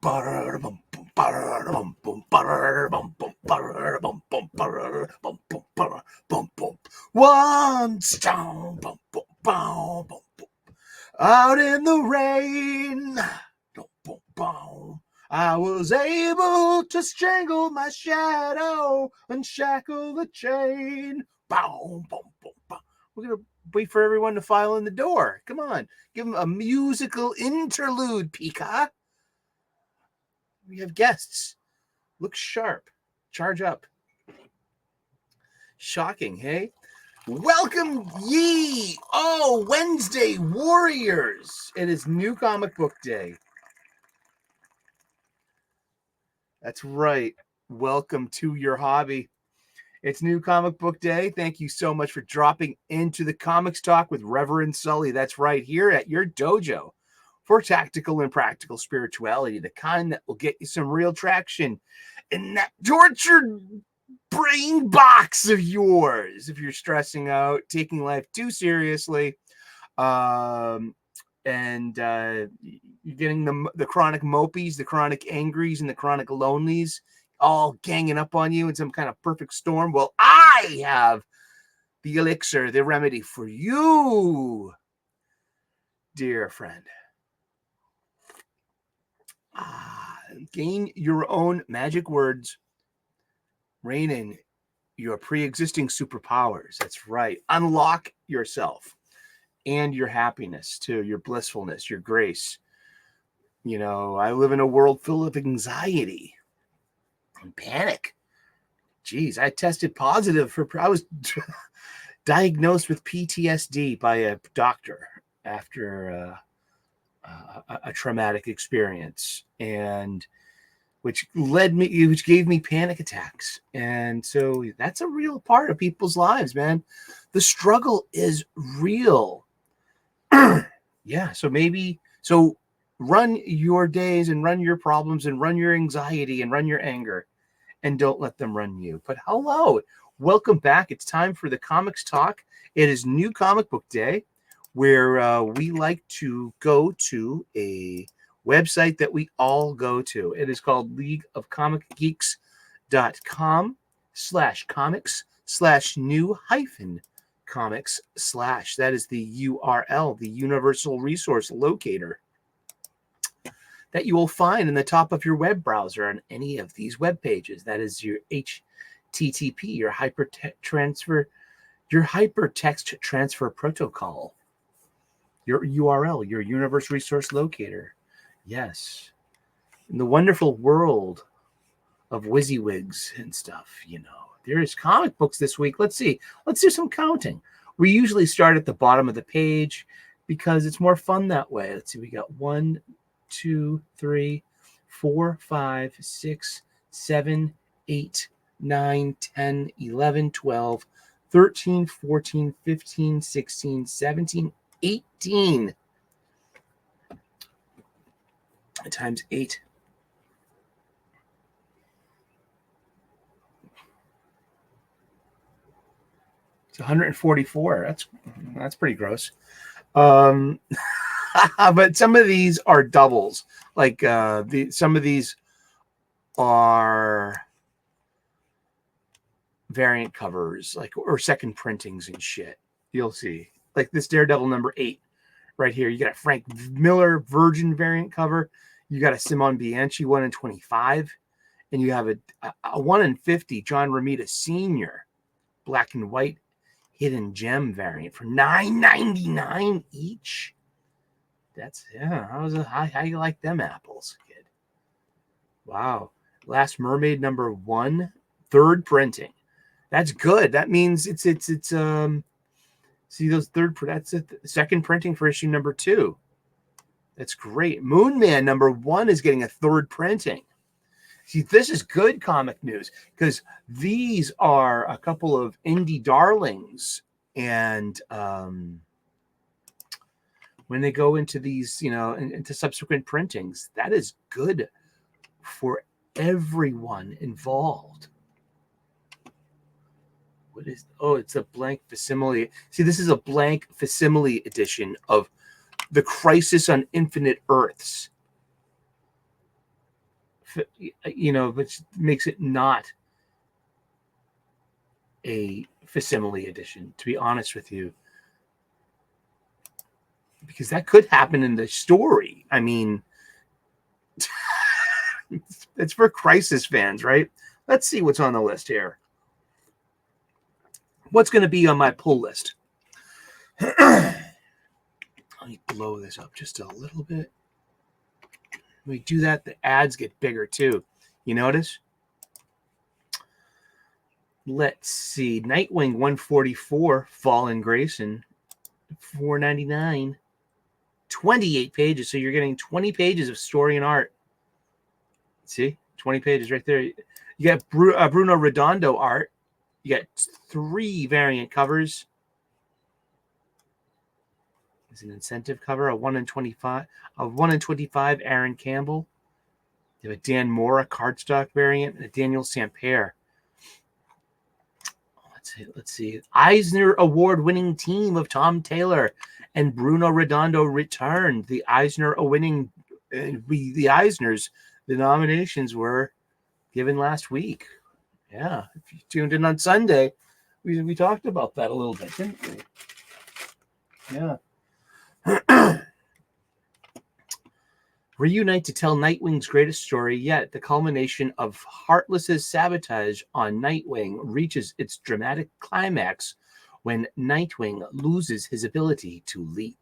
Once down, out in the rain, I was able to strangle my shadow and shackle the chain. We're going to wait for everyone to file in the door. Come on. Give them a musical interlude, Pika. We have guests. Look sharp. Charge up. Shocking, hey? Welcome ye, Wednesday warriors. It is New Comic Book Day. That's right. Welcome to your hobby. It's New Comic Book Day. Thank you so much for dropping into the Comics Talk with Reverend Sully. That's right, here at your dojo for tactical and practical spirituality, the kind that will get you some real traction in that tortured brain box of yours. If you're stressing out, taking life too seriously, and you're getting the chronic mopies, the chronic angries, and the chronic lonelies all ganging up on you in some kind of perfect storm. Well, I have the elixir, the remedy for you, dear friend. Gain your own magic words, rein in your pre-existing superpowers. That's right. Unlock yourself and your happiness too, your blissfulness, your grace. You know, I live in a world full of anxiety and panic. Geez, I tested positive I was diagnosed with PTSD by a doctor after a traumatic experience, and which gave me panic attacks. And so that's a real part of people's lives, man. The struggle is real. Yeah. So run your days and run your problems and run your anxiety and run your anger, and don't let them run you. But hello, welcome back. It's time for the Comics Talk. It is New Comic Book Day, where we like to go to a website that we all go to. It is called leagueofcomicgeeks.com/comics/new-comics/ that is the URL, the Universal Resource Locator, that you will find in the top of your web browser on any of these web pages. That is your HTTP, your hypertext transfer protocol, your URL, your Universal Resource Locator. Yes. In the wonderful world of WYSIWYGs and stuff, you know, there's comic books this week. Let's see. Let's do some counting. We usually start at the bottom of the page because it's more fun that way. Let's see. We got 1, 2, 3, 4, 5, 6, 7, 8, 9, 10, 11, 12, 13, 14, 15, 16, 17, 18 times 8. It's 144. That's pretty gross. But some of these are doubles. Like some of these are variant covers, like, or second printings and shit. You'll see. Like this Daredevil number 8 right here. You got a Frank Miller Virgin variant cover. You got a Simon Bianchi 1 in 25. And you have a 1 in 50 John Romita Sr. black and white hidden gem variant for $9.99 each. That's, yeah. How you like them apples, kid? Wow. Last Mermaid number 1, third printing. That's good. That means it's see those that's it. Second printing for issue number 2. That's great. Moon Man number 1 is getting a third printing. See, this is good comic news because these are a couple of indie darlings, and when they go into these, you know, into subsequent printings, that is good for everyone involved. What is? Oh, it's a blank facsimile. See, this is a blank facsimile edition of The Crisis on Infinite Earths. which makes it not a facsimile edition, to be honest with you, because that could happen in the story. I mean, it's for Crisis fans, right? Let's see what's on the list here. What's going to be on my pull list? Let me blow this up just a little bit. When we do that, the ads get bigger too. You notice? Let's see. Nightwing 144, Fallen Grayson, $4.99. 28 pages. So you're getting 20 pages of story and art. See? 20 pages right there. You got Bruno Redondo art. You got 3 variant covers. There's an incentive cover, a 1 in 25, Aaron Campbell. You have a Dan Mora cardstock variant and a Daniel Sampere. Let's see. Eisner Award-winning team of Tom Taylor and Bruno Redondo returned. The Eisner winning, the Eisners, the nominations were given last week. Yeah, if you tuned in on Sunday, we talked about that a little bit, didn't we? Yeah. Reunite to tell Nightwing's greatest story yet. The culmination of Heartless's sabotage on Nightwing reaches its dramatic climax when Nightwing loses his ability to leap,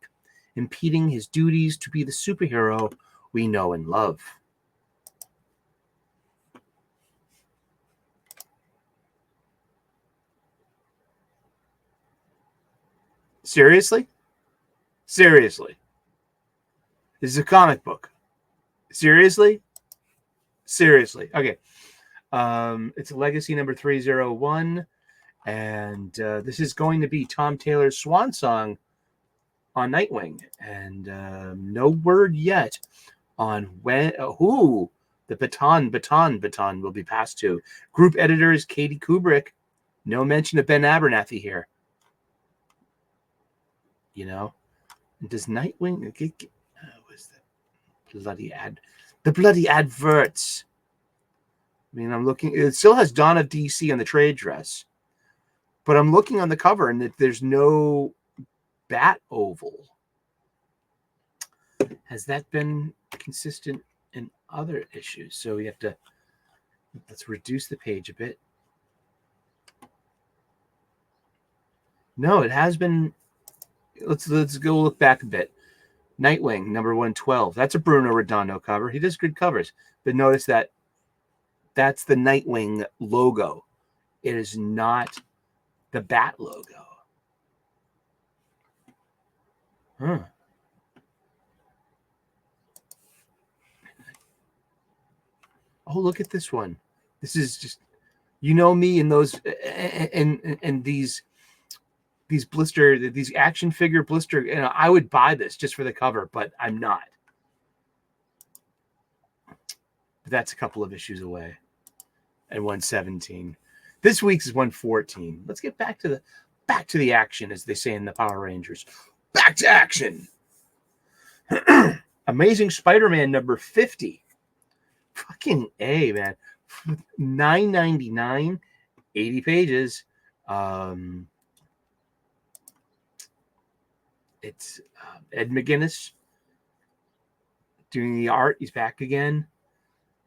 impeding his duties to be the superhero we know and love. Seriously? Seriously. This is a comic book. Seriously? Seriously. Okay. It's Legacy number 301. And this is going to be Tom Taylor's swan song on Nightwing. And no word yet on when, who the baton will be passed to. Group editor is Katie Kubrick. No mention of Ben Abernathy here. You know? Does Nightwing get what's that bloody ad? The bloody adverts. I mean, I'm looking. It still has Dawn of DC on the trade dress, but I'm looking on the cover and there's no bat oval. Has that been consistent in other issues? So we have to let's reduce the page a bit. No, it has been. Let's go look back a bit. Nightwing, number 112. That's a Bruno Redondo cover. He does good covers. But notice that that's the Nightwing logo. It is not the Bat logo. Huh. Oh, look at this one. This is just, you know me and those, and these blister, these action figure blister, you know, I would buy this just for the cover, but I'm not. But that's a couple of issues away. And 117. This week's is 114. Let's get back to the action, as they say in the Power Rangers. Back to action. Amazing Spider-Man number 50. Fucking A, man. $9.99, 80 pages. It's Ed McGuinness doing the art. He's back again.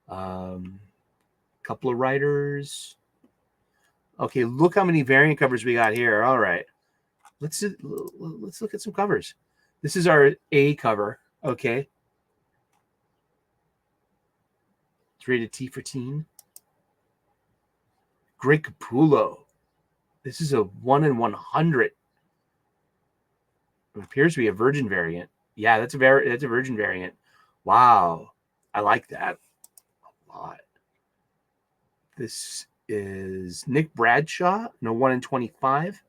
Couple of writers. Okay, look how many variant covers we got here. All right, let's look at some covers. This is our A cover. Okay, it's rated T for teen. Greg Capullo. This is a 1 in 100. It appears to be a Virgin variant. Yeah, that's a Virgin variant. Wow, I like that a lot. This is Nick Bradshaw, no 1 in 25.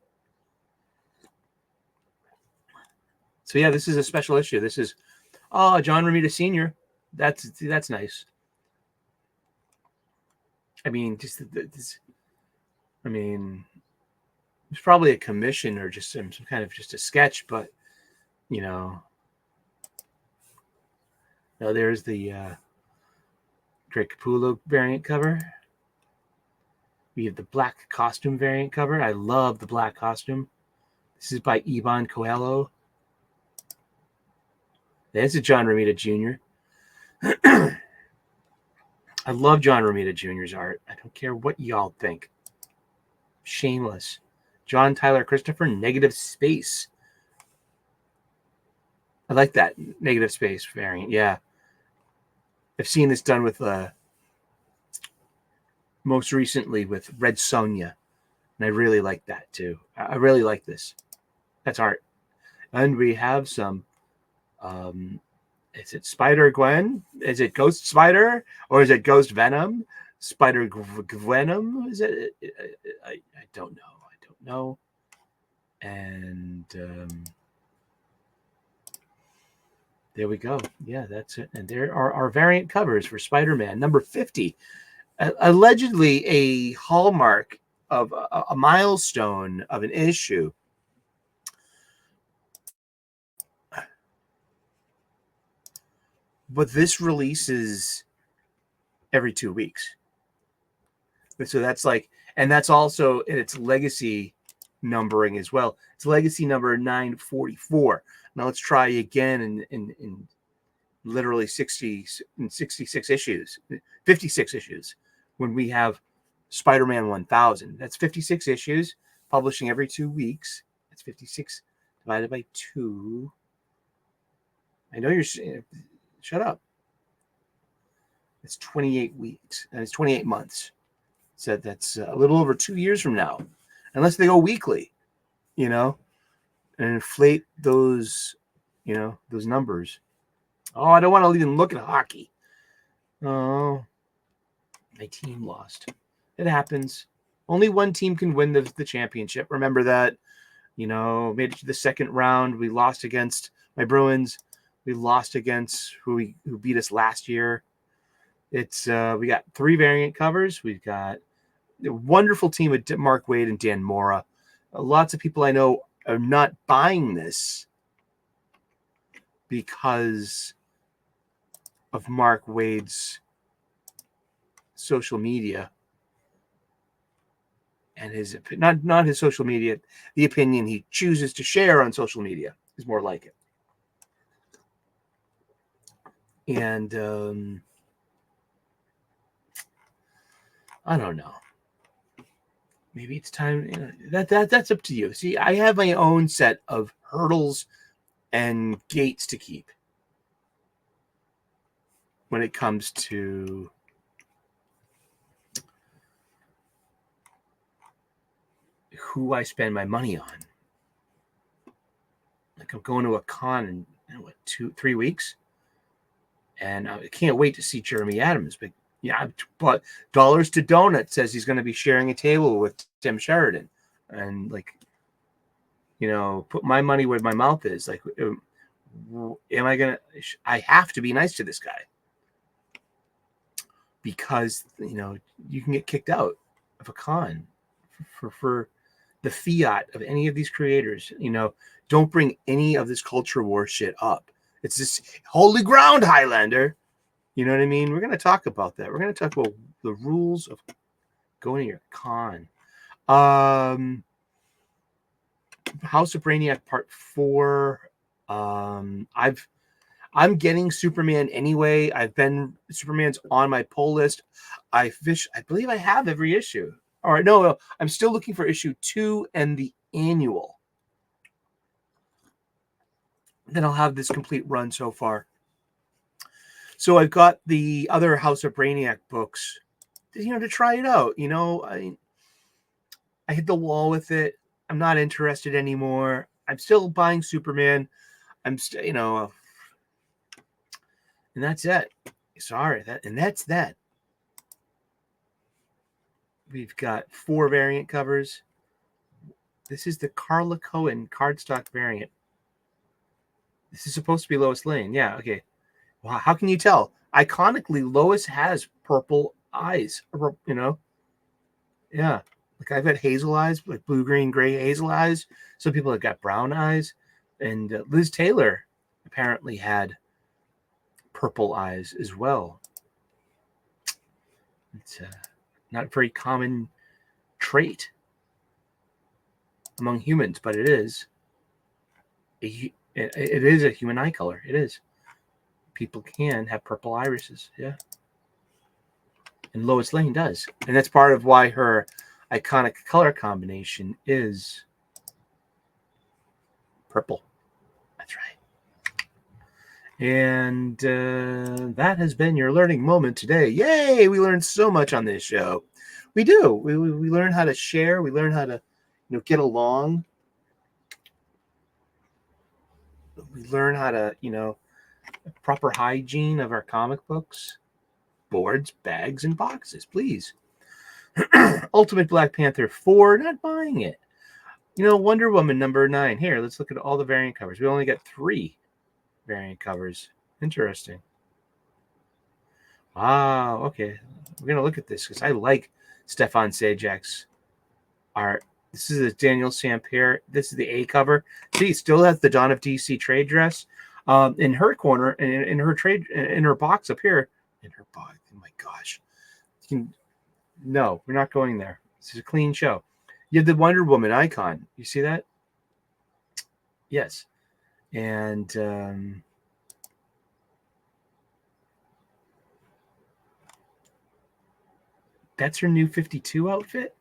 So yeah, this is a special issue. This is John Romita Sr. That's nice. I mean, just this. I mean, it's probably a commission or just some kind of just a sketch, but you know, no, there's the Greg Capullo variant cover. We have the black costume variant cover. I love the black costume. This is by Ivan Coelho. There's a John Romita Jr. I love John Romita Jr.'s art. I don't care what y'all think. Shameless. John Tyler Christopher, Negative Space. I like that Negative Space variant. Yeah. I've seen this done with most recently with Red Sonja. And I really like that too. I really like this. That's art. And we have some is it Spider Gwen? Is it Ghost Spider? Or is it Ghost Venom? Spider Venom? Is it? I don't know. I don't know. And there we go. Yeah, that's it. And there are our variant covers for Spider-Man. Number 50. Allegedly a hallmark of a milestone of an issue. But this releases every 2 weeks. So that's like, and that's also in its legacy numbering as well. It's legacy number 944. Now let's try again in literally 66 issues, 56 issues, when we have Spider-Man 1000. That's 56 issues, publishing every 2 weeks. That's 56 divided by 2. I know you're... Shut up. It's 28 weeks, and it's 28 months. So that's a little over 2 years from now, unless they go weekly, and inflate those, those numbers. Oh, I don't want to even look at hockey. Oh, my team lost. It happens. Only one team can win the championship. Remember that. Made it to the second round. We lost against my Bruins. We lost against who beat us last year. It's we got 3 variant covers. We've got a wonderful team with Mark Waid and Dan Mora. Lots of people I know are not buying this because of Mark Waid's social media and his not his social media, the opinion he chooses to share on social media is more like it. And I don't know. Maybe it's time. That's up to you. See, I have my own set of hurdles and gates to keep when it comes to who I spend my money on. Like, I'm going to a con in 3 weeks, and I can't wait to see Jeremy Adams. But yeah, but Dollars to Donut says he's going to be sharing a table with Tim Sheridan, and put my money where my mouth is. Like, am I gonna? I have to be nice to this guy because you can get kicked out of a con for the fiat of any of these creators. Don't bring any of this culture war shit up. It's this holy ground, Highlander. You know what I mean? We're going to talk about that. We're going to talk about the rules of going to your con. House of Brainiac Part 4. I'm getting Superman anyway. Superman's on my pull list. I believe I have every issue. All right, no, I'm still looking for issue 2 and the annual. Then I'll have this complete run so far. So I've got the other House of Brainiac books, to try it out. I hit the wall with it. I'm not interested anymore. I'm still buying Superman. I'm still, and that's it. Sorry, that's that. We've got 4 variant covers. This is the Carla Cohen cardstock variant. This is supposed to be Lois Lane. Yeah, okay. Well, how can you tell? Iconically, Lois has purple eyes, Yeah. Like, I've got hazel eyes, like blue, green, gray hazel eyes. Some people have got brown eyes. And Liz Taylor apparently had purple eyes as well. It's not a very common trait among humans, but it is. It is a human eye color. It is. People can have purple irises. Yeah. And Lois Lane does. And that's part of why her iconic color combination is purple. That's right. And that has been your learning moment today. Yay! We learned so much on this show. We do. We learn how to share. We learn how to, get along. We learn how to, proper hygiene of our comic books, boards, bags, and boxes, please. Ultimate Black Panther 4, not buying it. Wonder Woman number 9. Here, let's look at all the variant covers. We only got 3 variant covers. Interesting. Wow, okay. We're going to look at this because I like Stefan Sajak's art. This is a Daniel Sampere. This is the A cover. See, still has the Dawn of DC trade dress. In her corner, in her box up here. In her box. Oh my gosh. No, we're not going there. This is a clean show. You have the Wonder Woman icon. You see that? Yes. And that's her new 52 outfit?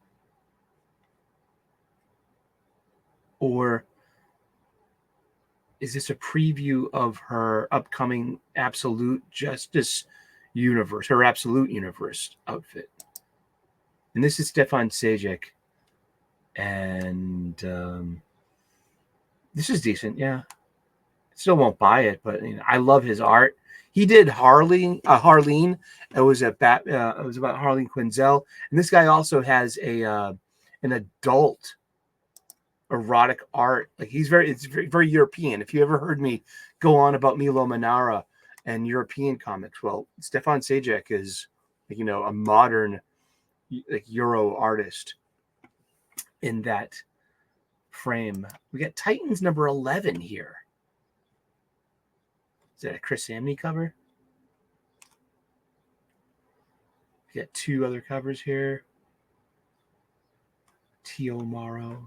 Or is this a preview of her upcoming Absolute Justice universe, her Absolute Universe outfit? And this is Stefan Sajak. And this is decent, yeah. Still won't buy it, but I love his art. He did Harleen. It was about Harleen Quinzel, and this guy also has an adult erotic art. Like it's very European. If you ever heard me go on about Milo Manara and European comics, well, Stefan Sajak is a modern Euro artist in that frame. We got Titans number 11 here. Is that a Chris Samney cover? We got 2 other covers here. Tomorrow.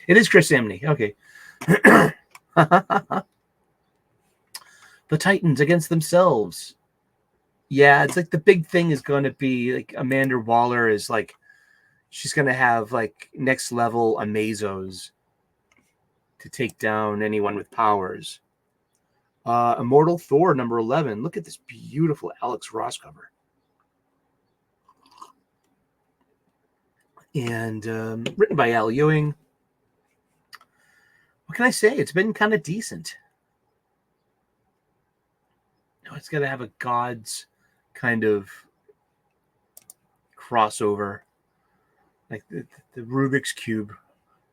It is Chris Samney. Okay. The Titans against themselves. Yeah, it's like the big thing is going to be like Amanda Waller is like, she's going to have like next level Amazos to take down anyone with powers. Immortal Thor number 11. Look at this beautiful Alex Ross cover. And written by Al Ewing. What can I say? It's been kind of decent. It's got to have a Gods kind of crossover. Like the Rubik's Cube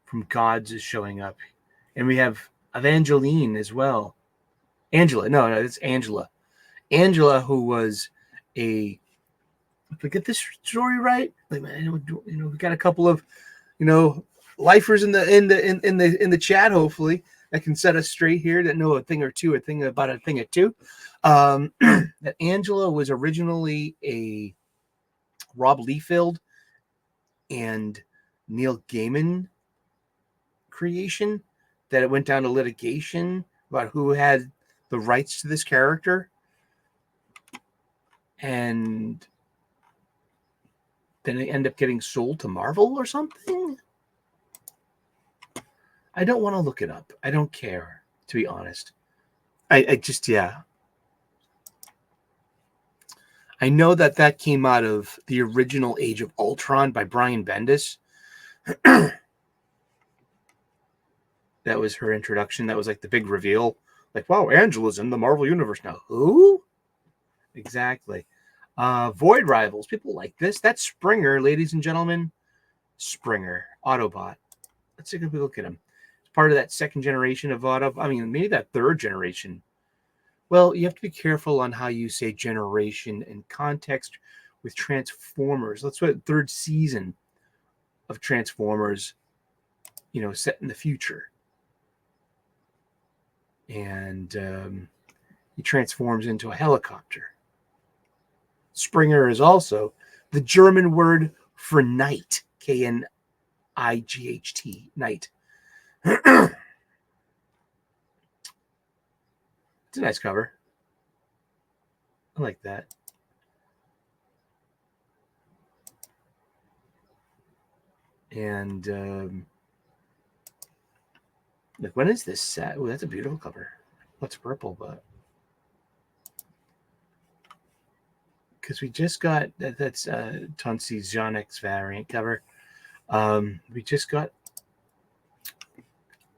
from Gods is showing up. And we have Evangeline as well. Angela. No, it's Angela. Angela, who was if I get this story right, like, we got a couple of, lifers in the chat, hopefully, that can set us straight here, that know a thing or two. That Angela was originally a Rob Liefeld and Neil Gaiman creation, that it went down to litigation about who had the rights to this character. And then they end up getting sold to Marvel or something. I don't want to look it up. I don't care, to be honest. I just, yeah. I know that came out of the original Age of Ultron by Brian Bendis. That was her introduction. That was like the big reveal. Like, wow, Angela's in the Marvel Universe now. Who? Exactly. Void Rivals. People like this. That's Springer, ladies and gentlemen. Springer. Autobot. Let's take a look at him. It's part of that second generation of Autobot. I mean, maybe that third generation. Well, you have to be careful on how you say generation in context with Transformers. That's what third season of Transformers, set in the future. And He transforms into a helicopter. Springer is also the German word for night, K-N-I-G-H-T, night. It's a nice cover. I like that. And look, when is this set? Oh, that's a beautiful cover. What's purple, but because we just got that's Tonsi Zhanek's variant cover.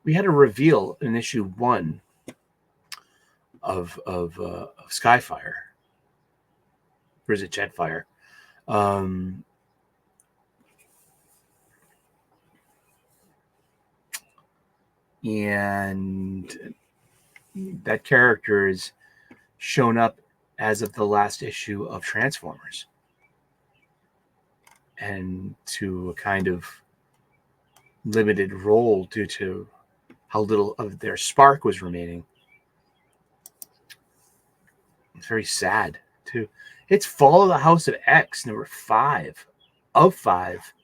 We had a reveal in issue 1 of Skyfire. Or is it Jetfire? And that character is shown up as of the last issue of Transformers, and to a kind of limited role due to how little of their spark was remaining. It's very sad too. It's Fall of the House of X, number 5 of 5.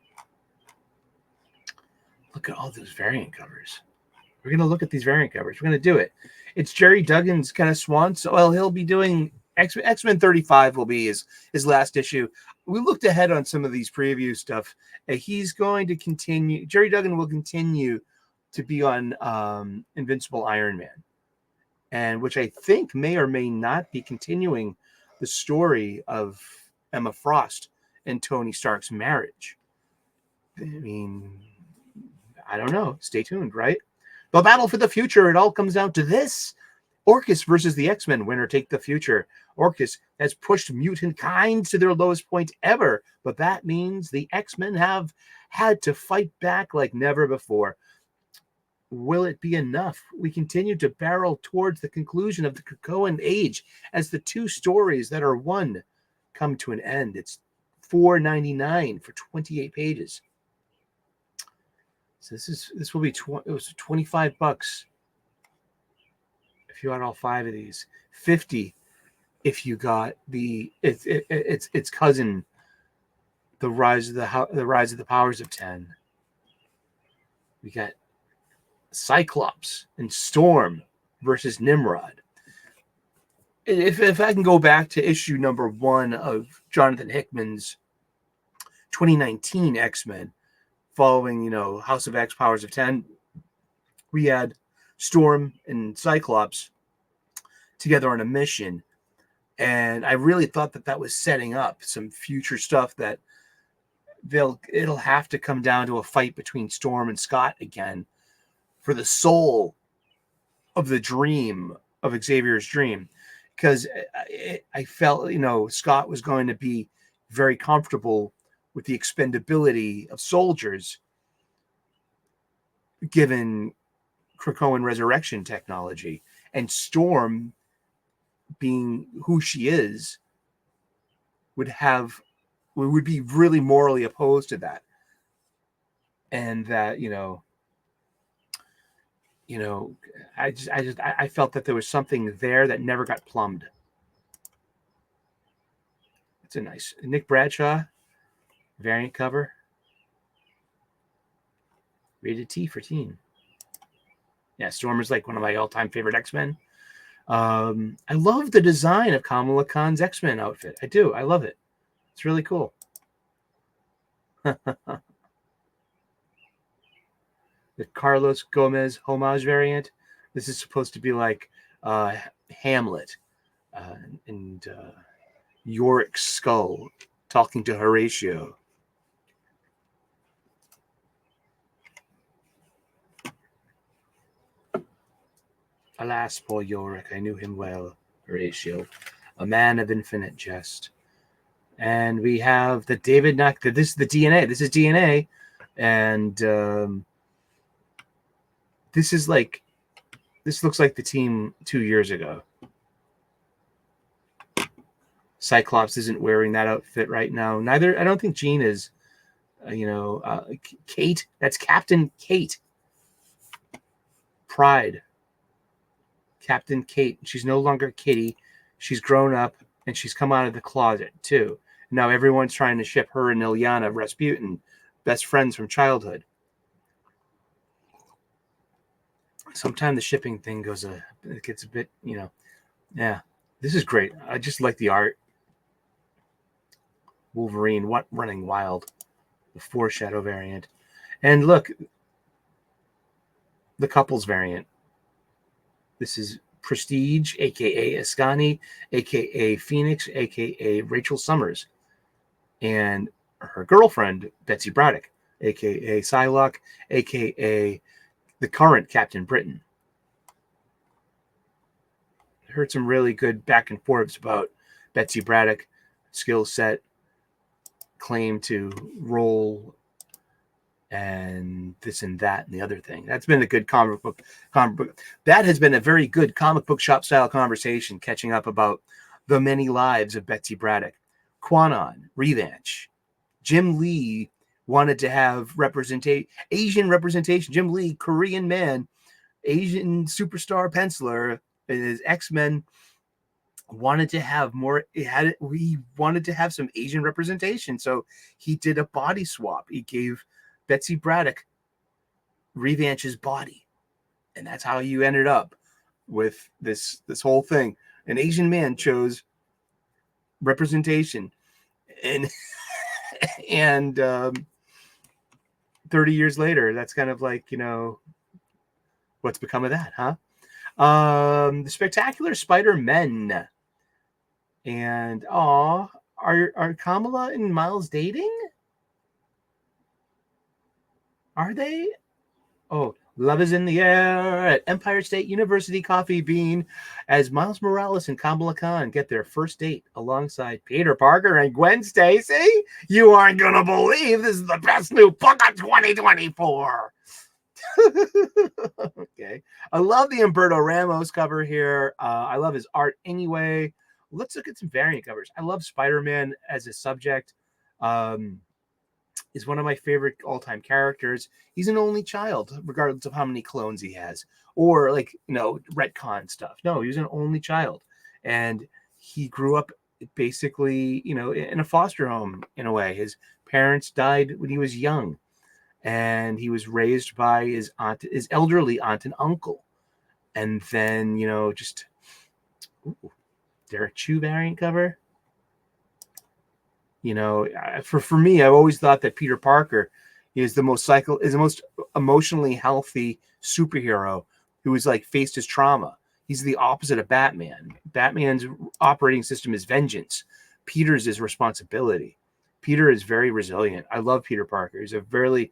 Look at all those variant covers. We're going to look at these variant covers. We're going to do it. It's Jerry Duggan's kind of swan. So, well, he'll be doing X-Men 35 will be his last issue. We looked ahead on some of these preview stuff. He's going to continue. Jerry Duggan will continue to be on Invincible Iron Man, and which I think may or may not be continuing the story of Emma Frost and Tony Stark's marriage. I mean, I don't know. Stay tuned, right? The battle for the future, it all comes down to this. Orchis versus the X-Men, winner take the future. Orchis has pushed mutant kind to their lowest point ever, but that means the X-Men have had to fight back like never before. Will it be enough? We continue to barrel towards the conclusion of the Krakoan age as the 2 stories that are one come to an end. It's $4.99 for 28 pages. So this will be it was $25 if you got all 5 of these. $50 if you got its cousin, the rise of the powers of 10. We got Cyclops and Storm versus Nimrod. If I can go back to issue number 1 of Jonathan Hickman's 2019 X-Men, following, House of X, Powers of 10, we had Storm and Cyclops together on a mission. And I really thought that was setting up some future stuff that it'll have to come down to a fight between Storm and Scott again for the soul of the dream of Xavier's dream. Because I felt, Scott was going to be very comfortable with the expendability of soldiers given Krakoan resurrection technology, and Storm, being who she is, would be really morally opposed to that. And that, I felt that there was something there that never got plumbed. It's a nice Nick Bradshaw variant cover. Rated T for teen. Yeah, Storm is like one of my all-time favorite X-Men. I love the design of Kamala Khan's X-Men outfit. I do. I love it. It's really cool. The Carlos Gomez homage variant. This is supposed to be like Hamlet and Yorick's skull talking to Horatio. Alas, poor Yorick, I knew him well, Horatio, a man of infinite jest. And we have the David Nack. This is the DNA. This is DNA, and this looks like the team 2 years ago. Cyclops isn't wearing that outfit right now. I don't think Jean is. Kate. That's Captain Kate. Pride. Captain Kate. She's no longer Kitty. She's grown up and she's come out of the closet too. Now everyone's trying to ship her and Ilyana Rasputin, best friends from childhood. Sometimes the shipping thing it gets a bit, yeah. This is great. I just like the art. Wolverine, running wild. The foreshadow variant. And look, the couples variant. This is Prestige, aka Ascani, aka Phoenix, aka Rachel Summers, and her girlfriend Betsy Braddock, aka Psylocke, aka the current Captain Britain. I heard some really good back and forths about Betsy Braddock, skill set, claim to role, and this and that and the other thing. That's been a good comic book. That has been a very good comic book shop style conversation, catching up about the many lives of Betsy Braddock. Quanon, Revanche. Jim Lee wanted to have Asian representation. Jim Lee, Korean man, Asian superstar penciler, and his X-Men wanted to have more. We wanted to have some Asian representation, so he did a body swap. He gave Betsy Braddock Revanche's body, and that's how you ended up with this whole thing. An Asian man chose representation, and 30 years later, that's kind of like, what's become of that, huh? The Spectacular Spider-Men. And are Kamala and Miles dating? Are they? Oh, love is in the air at Empire State University Coffee Bean as Miles Morales and Kamala Khan get their first date alongside Peter Parker and Gwen Stacy. You aren't going to believe this is the best new book of 2024. Okay. I love the Humberto Ramos cover here. I love his art anyway. Let's look at some variant covers. I love Spider-Man as a subject. Is one of my favorite all-time characters. He's an only child, regardless of how many clones he has, or retcon stuff. No, he was an only child, and he grew up basically, in a foster home in a way. His parents died when he was young, and he was raised by his elderly aunt and uncle, and then Derek Chu variant cover. For me, I've always thought that Peter Parker is the most emotionally healthy superhero who has faced his trauma. He's the opposite of Batman. Batman's operating system is vengeance. Peter's is responsibility. Peter is very resilient. I love Peter Parker. He's a very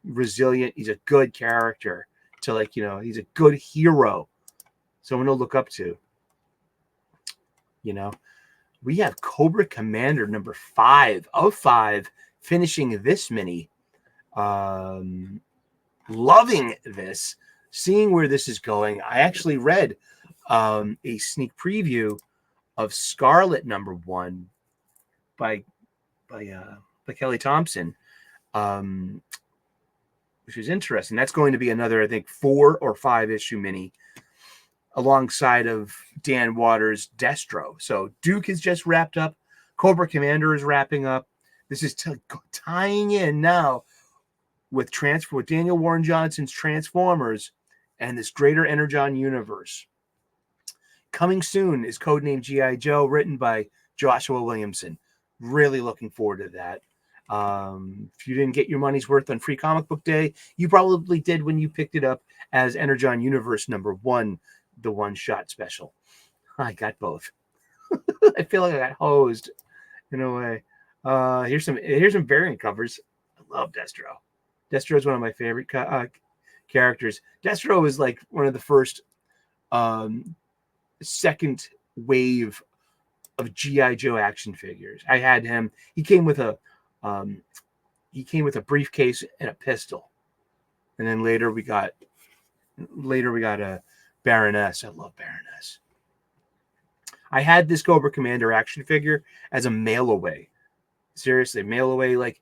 resilient. He's a good character he's a good hero. Someone to look up to. We have Cobra Commander number 5 of 5 finishing this mini. Loving this, seeing where this is going. I actually read a sneak preview of Scarlet number 1 by Kelly Thompson, which is interesting. That's going to be another, I think, 4 or 5 issue mini alongside of Dan Waters' Destro. So Duke is just wrapped up. Cobra Commander is wrapping up. This is tying in now with Daniel Warren Johnson's Transformers and this greater Energon universe. Coming soon is Codename G.I. Joe, written by Joshua Williamson. Really looking forward to that. If you didn't get your money's worth on Free Comic Book Day, you probably did when you picked it up as Energon Universe number 1, the one-shot special. I got both. I feel like I got hosed in a way. Here's some variant covers. I love Destro. Destro is one of my favorite characters. Destro is like one of the first second wave of G.I. Joe action figures. I had him. He came with a briefcase and a pistol. And then later we got a Baroness. I love Baroness. I had this Cobra Commander action figure as a mail away. Seriously, mail away like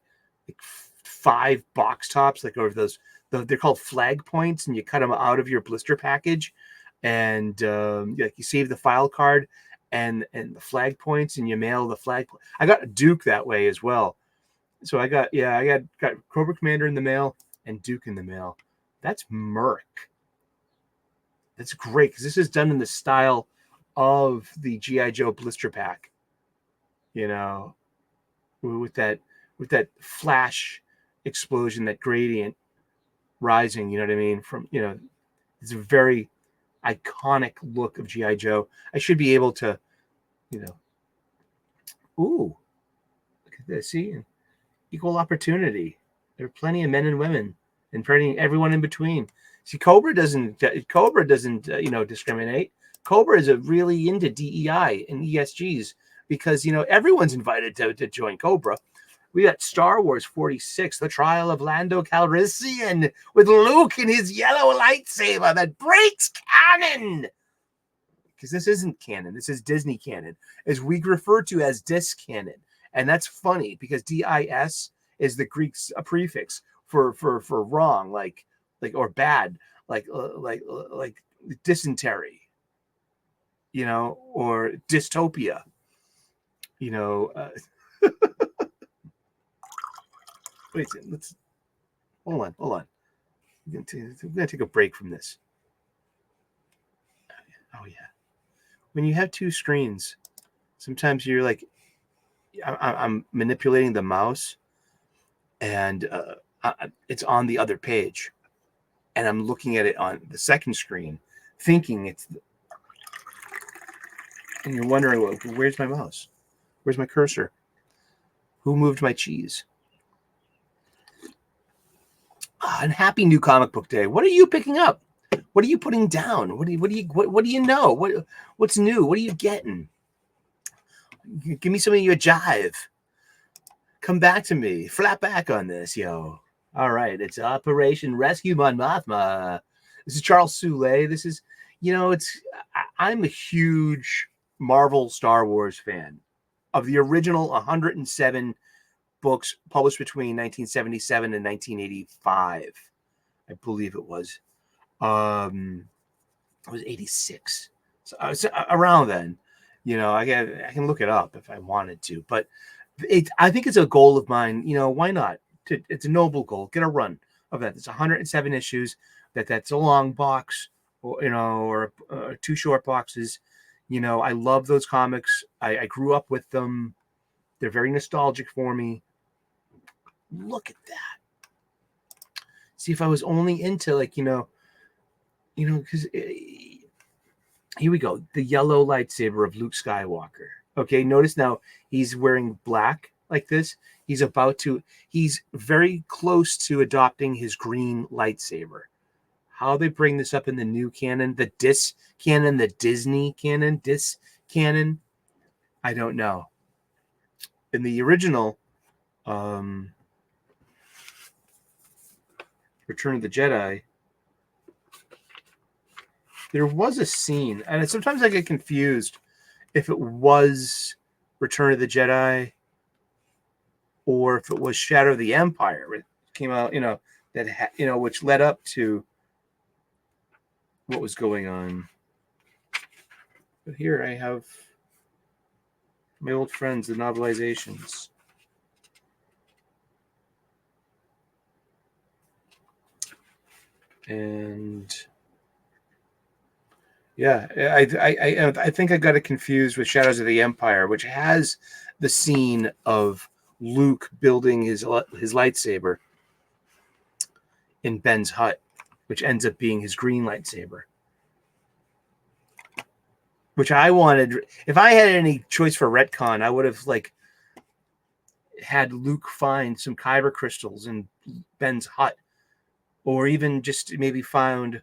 5 box tops, over those. They're called flag points, and you cut them out of your blister package. and like you save the file card and the flag points, and you mail the flag. I got a Duke that way as well. So I got Cobra Commander in the mail and Duke in the mail. That's Merc. That's great because this is done in the style of the G.I. Joe blister pack. You know, with that flash explosion, that gradient rising. You know what I mean? From it's a very iconic look of G.I. Joe. I should be able to, ooh, look at this. See, equal opportunity. There are plenty of men and women, and everyone in between. See, Cobra doesn't discriminate. Cobra is really into DEI and ESGs because everyone's invited to join Cobra. We got Star Wars 46, The Trial of Lando Calrissian, with Luke and his yellow lightsaber that breaks canon. Because this isn't canon. This is Disney canon, as we refer to as disc canon. And that's funny because DIS is the Greek prefix for wrong, like or bad, like dysentery, or dystopia, Wait, let's hold on. We're gonna take a break from this. Oh yeah, when you have two screens, sometimes you're like, I'm manipulating the mouse, and it's on the other page, and I'm looking at it on the second screen, thinking and you're wondering, well, where's my mouse? Where's my cursor? Who moved my cheese? And happy new comic book day. What are you picking up? What are you putting down? What do you know? What's new? What are you getting? Give me some of your jive. Come back to me. Flat back on this, yo. All right, it's Operation Rescue Mon Mothma. This is Charles Soule. This is, I'm a huge Marvel Star Wars fan of the original 107 books published between 1977 and 1985. I believe it was. It was 86. So around then, I can look it up if I wanted to, but I think it's a goal of mine. Why not? It's a noble goal. Get a run of that. It's 107 issues. That's a long box, or two short boxes. I love those comics. I grew up with them. They're very nostalgic for me. Look at that. See, if I was only into because here we go. The yellow lightsaber of Luke Skywalker. Okay, notice now he's wearing black like this. He's very close to adopting his green lightsaber. How they bring this up in the new canon, the Dis canon, the Disney canon, Dis canon, I don't know. In the original Return of the Jedi, there was a scene, and sometimes I get confused if it was Return of the Jedi or if it was Shadow of the Empire. It came out, which led up to what was going on. But here I have my old friends, the novelizations. And yeah, I think I got it confused with Shadows of the Empire, which has the scene of Luke building his lightsaber in Ben's hut, which ends up being his green lightsaber. Which I wanted, if I had any choice for retcon, I would have had Luke find some kyber crystals in Ben's hut, or even just maybe found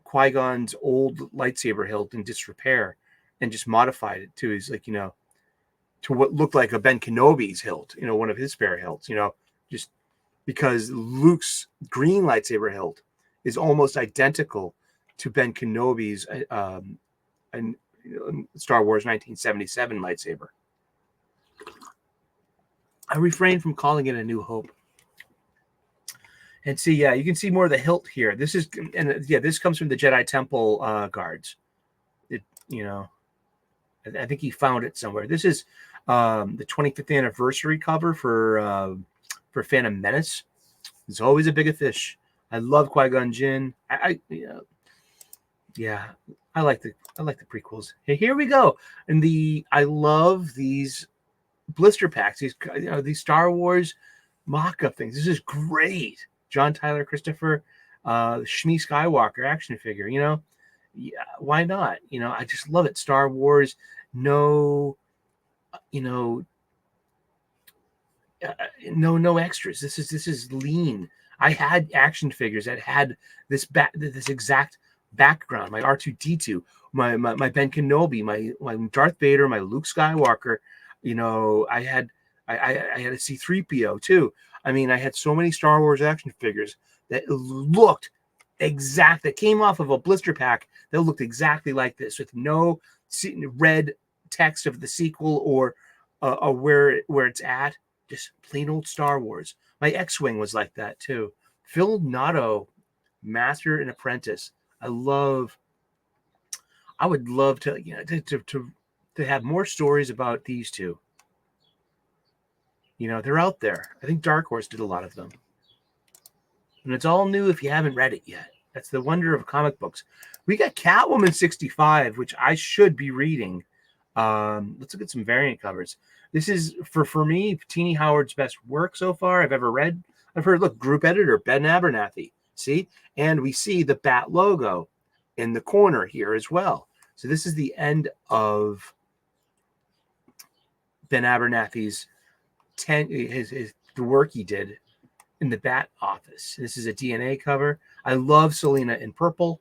Qui-Gon's old lightsaber hilt in disrepair and just modified it to his, to what looked like a Ben Kenobi's hilt, one of his spare hilts, just because Luke's green lightsaber hilt is almost identical to Ben Kenobi's Star Wars 1977 lightsaber. I refrain from calling it A New Hope. And see, yeah, you can see more of the hilt here. This is, and yeah, this comes from the Jedi Temple guards. It, you know, I think he found it somewhere. This is the 25th anniversary cover for Phantom Menace. It's always a bigger fish. I love Qui-Gon Jinn. Yeah, I like the prequels. Hey, here we go. And I love these blister packs. These Star Wars mock-up things. This is great. John Tyler Christopher, Shmi Skywalker action figure. Yeah, why not? I just love it. Star Wars. No, no extras. This is lean. I had action figures that had this exact background. My R2-D2, my Ben Kenobi, my Darth Vader, my Luke Skywalker. I had a C-3PO too. I mean, I had so many Star Wars action figures that looked exact, that came off of a blister pack that looked exactly like this, with no red text of the sequel or where it's at. Just plain old Star Wars. My X-Wing was like that too. Phil Notto, Master and Apprentice. I would love to, to have more stories about these two. They're out there. I think Dark Horse did a lot of them. And it's all new if you haven't read it yet. That's the wonder of comic books. We got Catwoman 65, which I should be reading. Let's look at some variant covers. This is, for me, Teenie Howard's best work so far I've ever read. I've heard, look, group editor, Ben Abernathy. See? And we see the Bat logo in the corner here as well. So this is the end of Ben Abernathy's the work he did in the Bat office. This is a DNA cover. I love Selena in purple.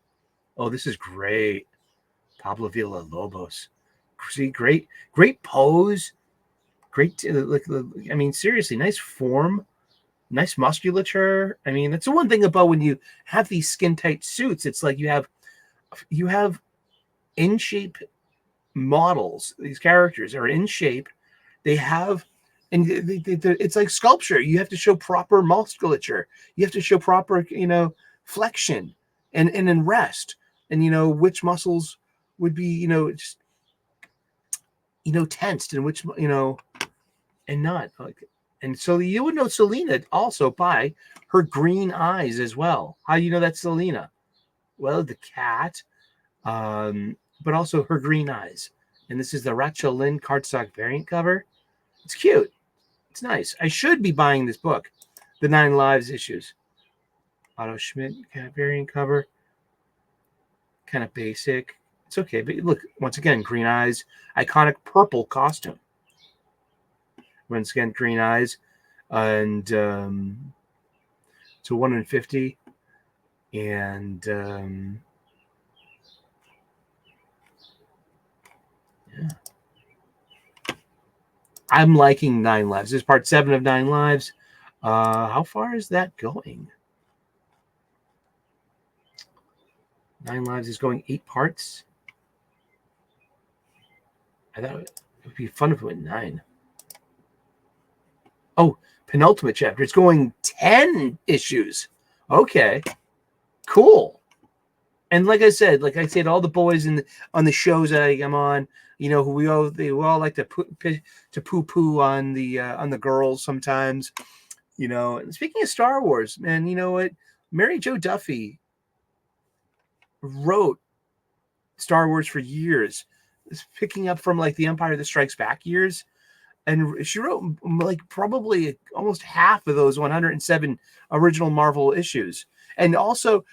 Oh, this is great. Pablo Villalobos. See, great pose. Great. I mean, seriously, nice form, nice musculature. I mean, that's the one thing about when you have these skin tight suits. It's like you have in shape models. These characters are in shape. They have, and it's like sculpture. You have to show proper musculature. You have to show proper, flexion and in rest. And which muscles would be, just tensed, and which, and not like. And so you would know Selena also by her green eyes as well. How do you know that's Selena? Well, the cat, but also her green eyes. And this is the Rachel Lynn cardstock variant cover. It's cute. It's nice. I should be buying this book, the 9 Lives issues. Otto Schmidt variant cover. Kind of basic. It's okay. But look, once again, green eyes. Iconic purple costume. Once again, green eyes. And so 1 in 50. And yeah. I'm liking 9 Lives. This is part 7 of 9 Lives. How far is that going? 9 Lives is going 8 parts. I thought it would be fun if it went 9. Oh, penultimate chapter. It's going 10 issues. Okay, cool. And like I said, all the boys on the shows that I'm on, who they all like to poo-poo on the girls sometimes, And speaking of Star Wars, man, you know what? Mary Jo Duffy wrote Star Wars for years, picking up from like the Empire That Strikes Back years. And she wrote like probably almost half of those 107 original Marvel issues, and also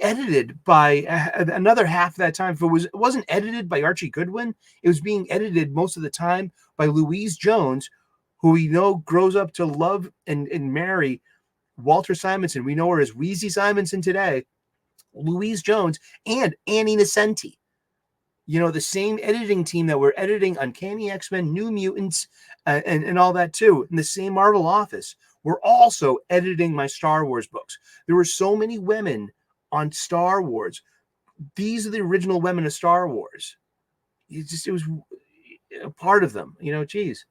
edited by another half of that time. If it wasn't edited by Archie Goodwin, it was being edited most of the time by Louise Jones, who we know grows up to love and marry Walter Simonson. We know her as Wheezy Simonson today. Louise Jones and Annie Nocenti. The same editing team that were editing Uncanny X-Men, New Mutants, and all that too, in the same Marvel office, were also editing my Star Wars books. There were so many women on Star Wars. These are the original women of Star Wars. It was a part of them. Geez.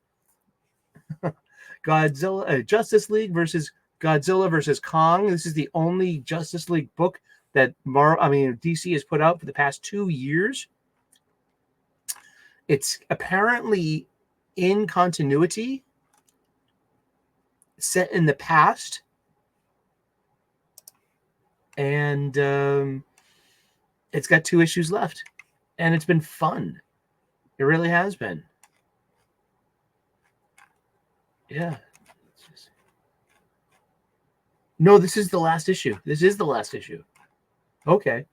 Godzilla, Justice League versus Godzilla versus Kong. This is the only Justice League book that DC has put out for the past 2 years. It's apparently in continuity, set in the past, and it's got 2 issues left, and it's been fun. It really has been. Yeah. No, this is the last issue. This is the last issue. Okay.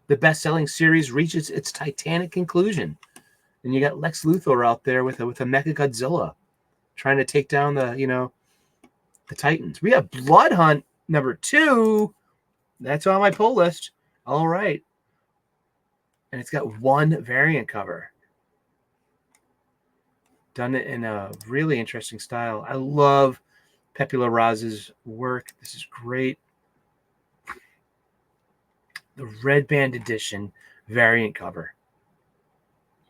The best-selling series reaches its titanic conclusion, and you got Lex Luthor out there with a Mecha Godzilla, trying to take down the Titans. We have Blood Hunt number 2. That's on my pull list. All right. And it's got 1 variant cover. Done it in a really interesting style. I love Pepe Larraz's work. This is great. The Red Band edition variant cover.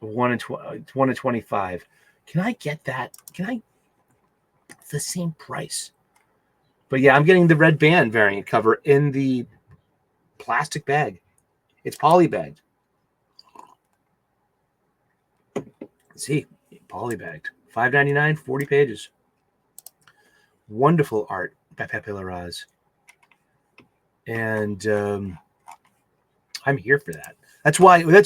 1 in 25. Can I get that? It's the same price. But yeah, I'm getting the Red Band variant cover in the plastic bag. It's poly bagged. See, poly bagged. $5.99, 40 pages. Wonderful art by Pepe Larraz. And I'm here for that. That's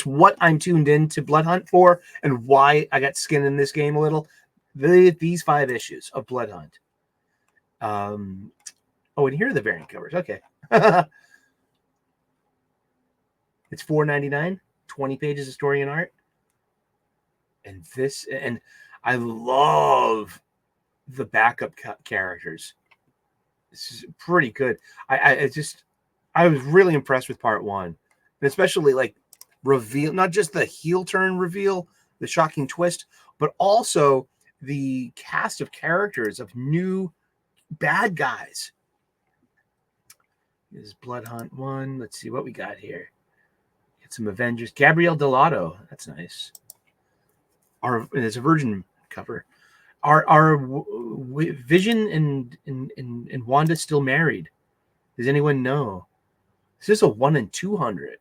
what I'm tuned in to Blood Hunt for, and why I got skin in this game a little. These 5 issues of Blood Hunt. Oh, and here are the variant covers. Okay. It's $4.99, 20 pages of story and art. And I love the backup characters. This is pretty good. I was really impressed with part 1, and especially like reveal, not just the heel turn reveal, the shocking twist, but also the cast of characters of new bad guys. This is Blood Hunt 1. Let's see what we got here. Get some Avengers. Gabrielle Delato. That's nice. It's a Virgin cover. Are Vision and Wanda still married? Does anyone know? This is a 1 in 200.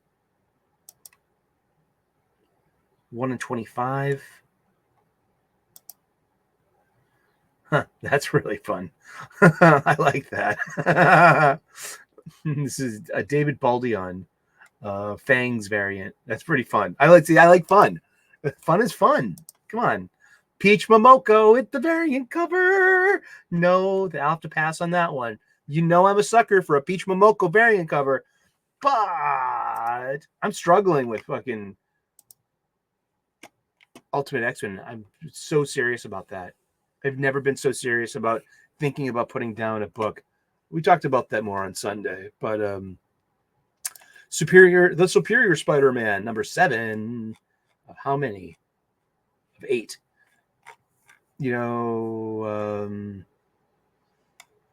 1 in 25. Huh, that's really fun. I like that. This is a David Baldion Fangs variant. That's pretty fun. I like fun. Fun is fun. Come on. Peach Momoko with the variant cover. No, I'll have to pass on that one. You know I'm a sucker for a Peach Momoko variant cover, but I'm struggling with fucking Ultimate X-Men. I'm so serious about that. I've never been so serious about thinking about putting down a book. We talked about that more on Sunday, but the Superior Spider-Man number 7 of how many? Of 8. You know,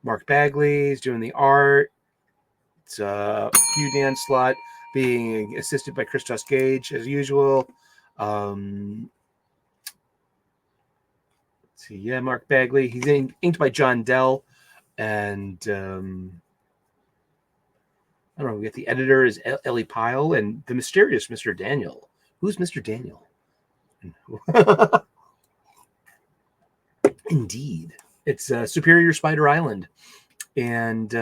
Mark Bagley is doing the art. It's Hugh Dan Slott being assisted by Christos Gage as usual. Let's see, yeah, Mark Bagley. He's inked by John Dell, and I don't know. We got the editor is Ellie Pyle, and the mysterious Mr. Daniel. Who's Mr. Daniel? Indeed, it's Superior Spider Island, and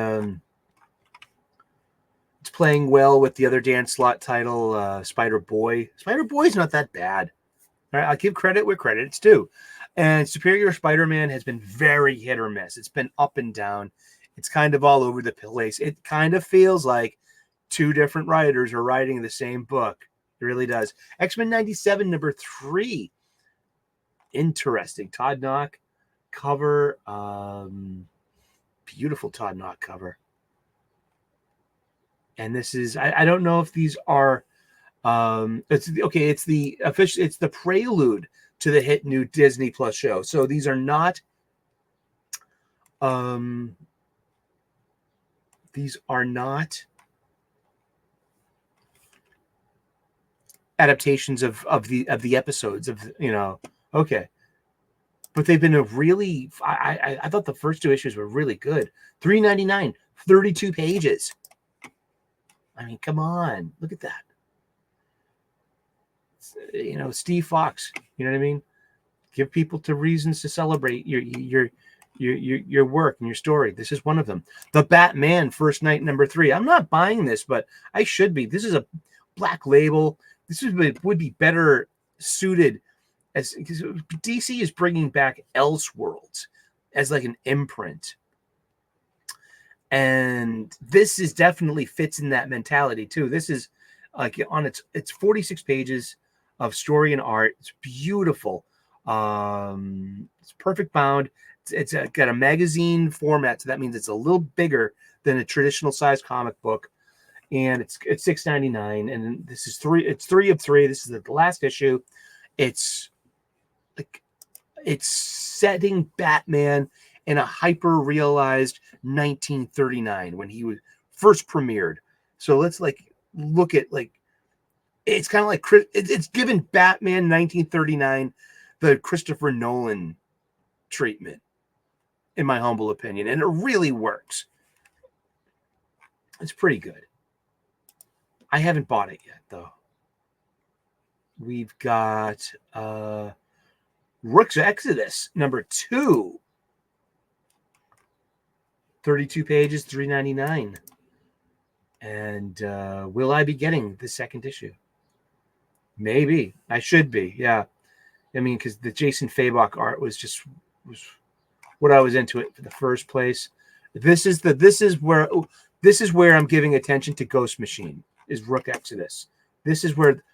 it's playing well with the other Dan Slott title, Spider Boy. Spider Boy's not that bad. All right, I'll give credit where credit's due. And Superior Spider-Man has been very hit or miss. It's been up and down. It's kind of all over the place. It kind of feels like 2 different writers are writing the same book. It really does. X-Men 97 number 3. Interesting. Todd Knock cover. Beautiful Todd Knock cover. And this is, I don't know if these are, it's the prelude to the hit new Disney Plus show. So these are not, adaptations of the episodes of, okay. but they've been a really, I thought the first 2 issues were really good. $3.99, 32 pages. I mean, come on, look at that. You know, Steve Fox, you know what I mean? Give people to reasons to celebrate your work and your story. This is one of them. The Batman First Night #3. I'm not buying this, but I should be. This is a Black Label. This would be better suited as, because DC is bringing back Elseworlds as like an imprint, and this is definitely fits in that mentality too. This is like on it's 46 pages of story and art. It's beautiful. It's perfect bound. It's got a magazine format, so that means it's a little bigger than a traditional size comic book, and it's $6.99. And this is it's 3 of 3. This is the last issue. It's like it's setting Batman in a hyper realized 1939 when he was first premiered. So let's like look at like it's kind of like it's given Batman 1939 the Christopher Nolan treatment, in my humble opinion, and it really works. It's pretty good. I haven't bought it yet, though. We've got Rook's Exodus #2. 32 pages, $3.99. And will I be getting the second issue? Maybe. I should be, yeah. I mean, because the Jason Fabok art was what I was into it for the first place. This is where I'm giving attention to Ghost Machine, is Rook Exodus. This is where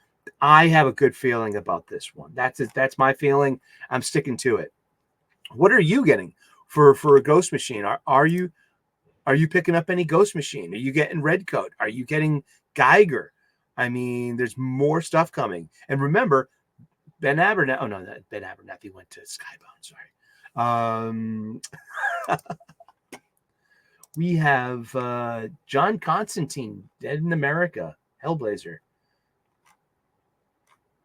I have a good feeling about this one. That's my feeling. I'm sticking to it. What are you getting for a Ghost Machine? Are you picking up any Ghost Machine? Are you getting Redcoat? Are you getting Geiger? I mean, there's more stuff coming. And remember, Ben Abernathy. Oh no, Ben Abernathy went to Skybound. Sorry. We have John Constantine, Dead in America, Hellblazer.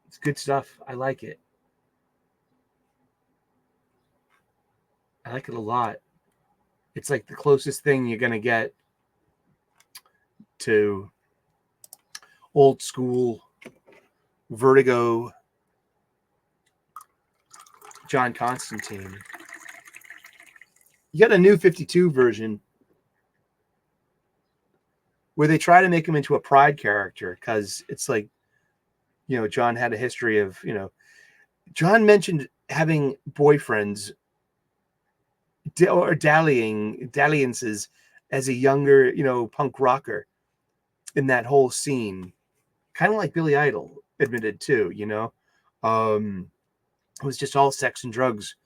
It's good stuff. I like it. I like it a lot. It's like the closest thing you're gonna get to old school Vertigo John Constantine. You got a new 52 version where they try to make him into a Pride character, because it's like, you know, John had a history of, you know, John mentioned having boyfriends or dalliances as a younger, you know, punk rocker in that whole scene, kind of like Billy Idol admitted too, you know. It was just all sex and drugs,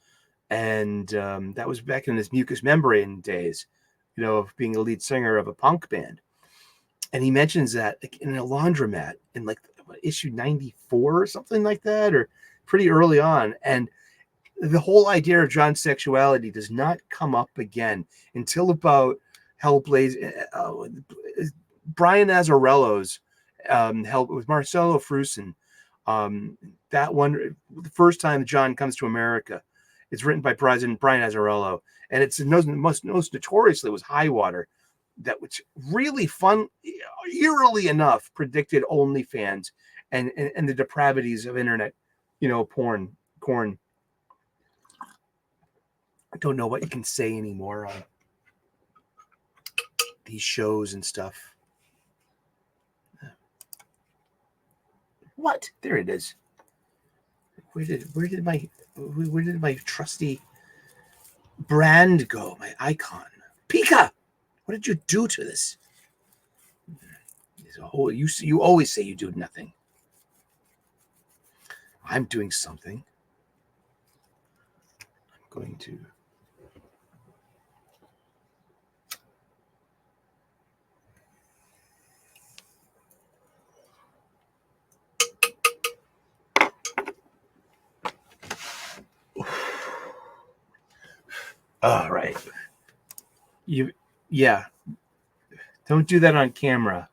and that was back in his Mucous Membrane days, you know, of being a lead singer of a punk band. And he mentions that like, in a laundromat in like issue 94 or something like that, or pretty early on. And the whole idea of John's sexuality does not come up again until about Hellblazer, Brian Azzarello's Hell with Marcelo Frusin. That one, the first time John comes to America, it's written by President Brian Azzarello, and it's most notoriously was High Water, that was really fun, eerily enough predicted OnlyFans and the depravities of internet, you know, corn. I don't know what you can say anymore on these shows and stuff. What? There it is. Where did my trusty brand go? My icon. Pika! What did you do to this? You always say you do nothing. I'm doing something. I'm going to. All right. Yeah. Don't do that on camera.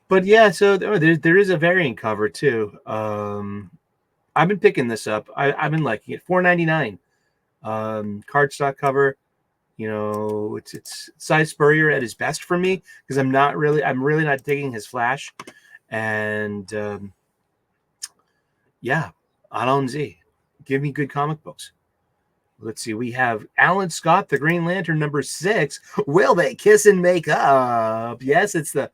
But yeah, so there is a variant cover too. I've been picking this up. I've been liking it. $4.99. Cardstock cover. It's Si Spurrier at his best for me, because I'm really not digging his flash. And yeah, Allons-y. Give me good comic books. Let's see. We have Alan Scott, the Green Lantern, #6. Will they kiss and make up? Yes, it's the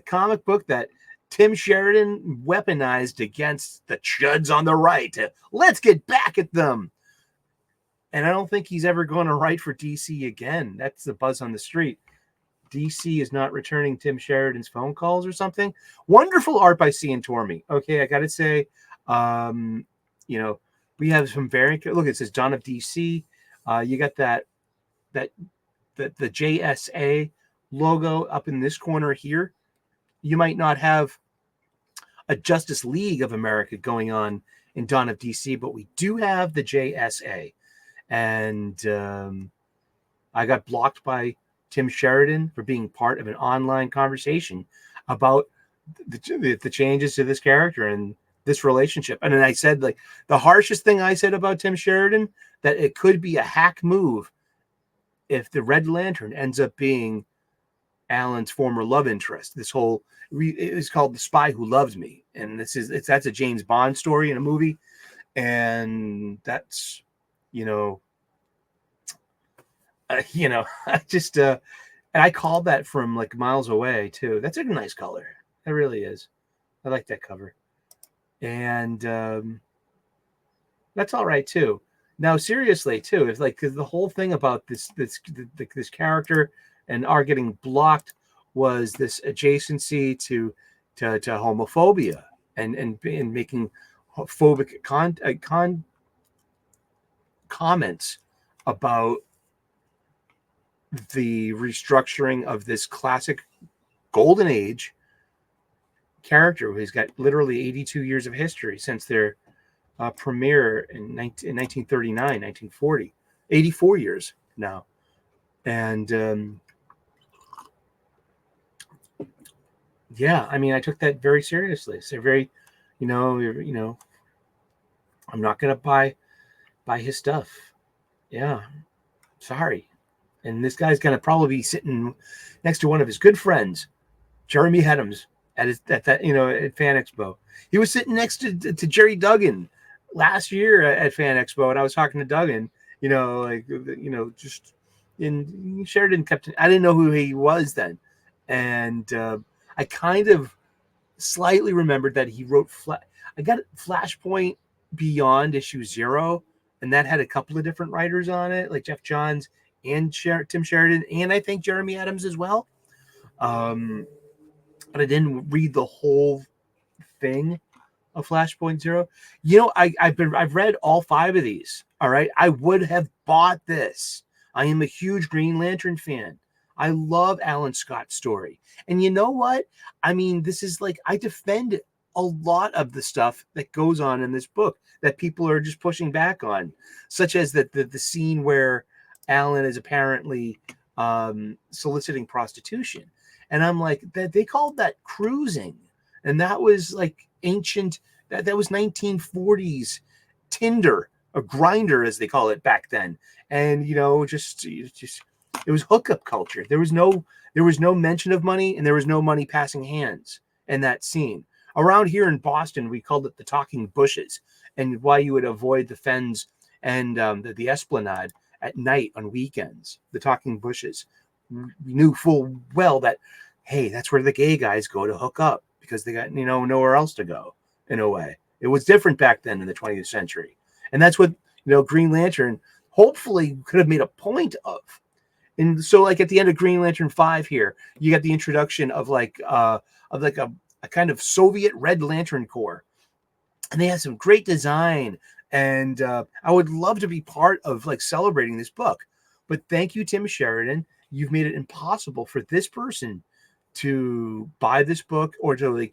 comic book that Tim Sheridan weaponized against the chuds on the right. Let's get back at them. And I don't think he's ever going to write for DC again. That's the buzz on the street. DC is not returning Tim Sheridan's phone calls or something. Wonderful art by Cian Tormey. Okay, I got to say, we have some very, look, it says Dawn of DC. You got the JSA logo up in this corner here. You might not have a Justice League of America going on in Dawn of DC, but we do have the JSA. And I got blocked by Tim Sheridan for being part of an online conversation about the changes to this character and this relationship. And then I said, like, the harshest thing I said about Tim Sheridan, that it could be a hack move if the Red Lantern ends up being Alan's former love interest. This whole, it was called The Spy Who Loved Me. And that's a James Bond story in a movie. And that's, I just, and I called that from like miles away too. That's a nice color. It really is. I like that cover. And that's all right too. Now, seriously too, it's like, cause the whole thing about this character and our getting blocked was this adjacency to homophobia and making phobic comments about the restructuring of this classic golden age character who's got literally 82 years of history since their premiere in 1939, 1940, 84 years now. And yeah, I mean, I took that very seriously. So very, I'm not going to buy his stuff. Yeah, sorry. And this guy's going to probably be sitting next to one of his good friends, Jeremy Adams, at Fan Expo. He was sitting next to Jerry Duggan last year at Fan Expo, and I was talking to Duggan, just in Sheridan kept. I didn't know who he was then, and I kind of slightly remembered that he wrote. I got Flashpoint Beyond issue 0, and that had a couple of different writers on it, like Jeff Johns and Tim Sheridan, and I think Jeremy Adams as well. But I didn't read the whole thing of Flashpoint Zero. I've read all 5 of these. All right, I would have bought this. I am a huge Green Lantern fan. I love Alan Scott's story, and you know what? I mean, this is like, I defend a lot of the stuff that goes on in this book that people are just pushing back on, such as the scene where Alan is apparently soliciting prostitution. And I'm like, they called that cruising. And that was like ancient, that was 1940s Tinder, a grinder, as they call it back then. And, just it was hookup culture. There was no mention of money, and there was no money passing hands in that scene. Around here in Boston, we called it the Talking Bushes, and why you would avoid the Fens and the Esplanade at night on weekends, the Talking Bushes. We knew full well that, hey, that's where the gay guys go to hook up because they got, nowhere else to go, in a way. It was different back then in the 20th century. And that's what, Green Lantern hopefully could have made a point of. And so, like, at the end of Green Lantern 5 here, you got the introduction of a kind of Soviet Red Lantern Corps. And they had some great design. And I would love to be part of, like, celebrating this book. But thank you, Tim Sheridan. You've made it impossible for this person to buy this book or to,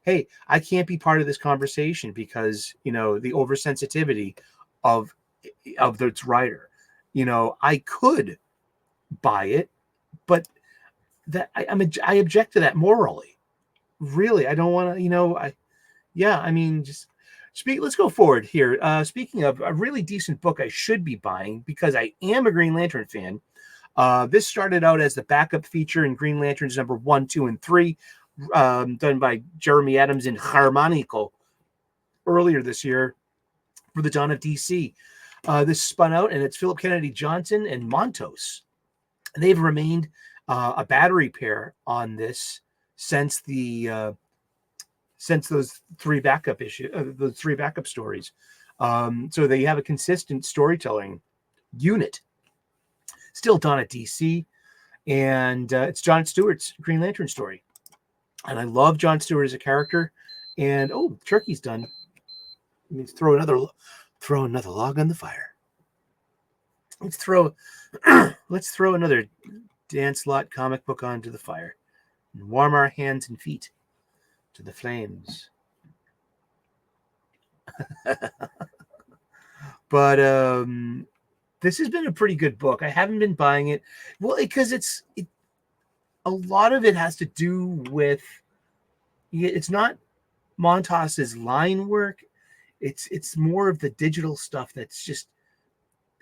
hey, I can't be part of this conversation because, the oversensitivity of its writer. I could buy it, but that I object to that morally. Really, I don't want to, just Let's go forward here. Speaking of a really decent book I should be buying because I am a Green Lantern fan. This started out as the backup feature in Green Lanterns number 1, 2, and 3, done by Jeremy Adams and Harmonico earlier this year for the dawn of DC. This spun out, and it's Philip Kennedy Johnson and Montos. They've remained a battery pair on this since those three backup stories. So they have a consistent storytelling unit. Still done at DC, and it's John Stewart's Green Lantern story. And I love John Stewart as a character. And turkey's done. Let me throw another log on the fire. Let's throw another Dan Slott comic book onto the fire and warm our hands and feet to the flames. But this has been a pretty good book. I haven't been buying it, well, because a lot of it has to do with, it's not Montos's line work. It's more of the digital stuff that's just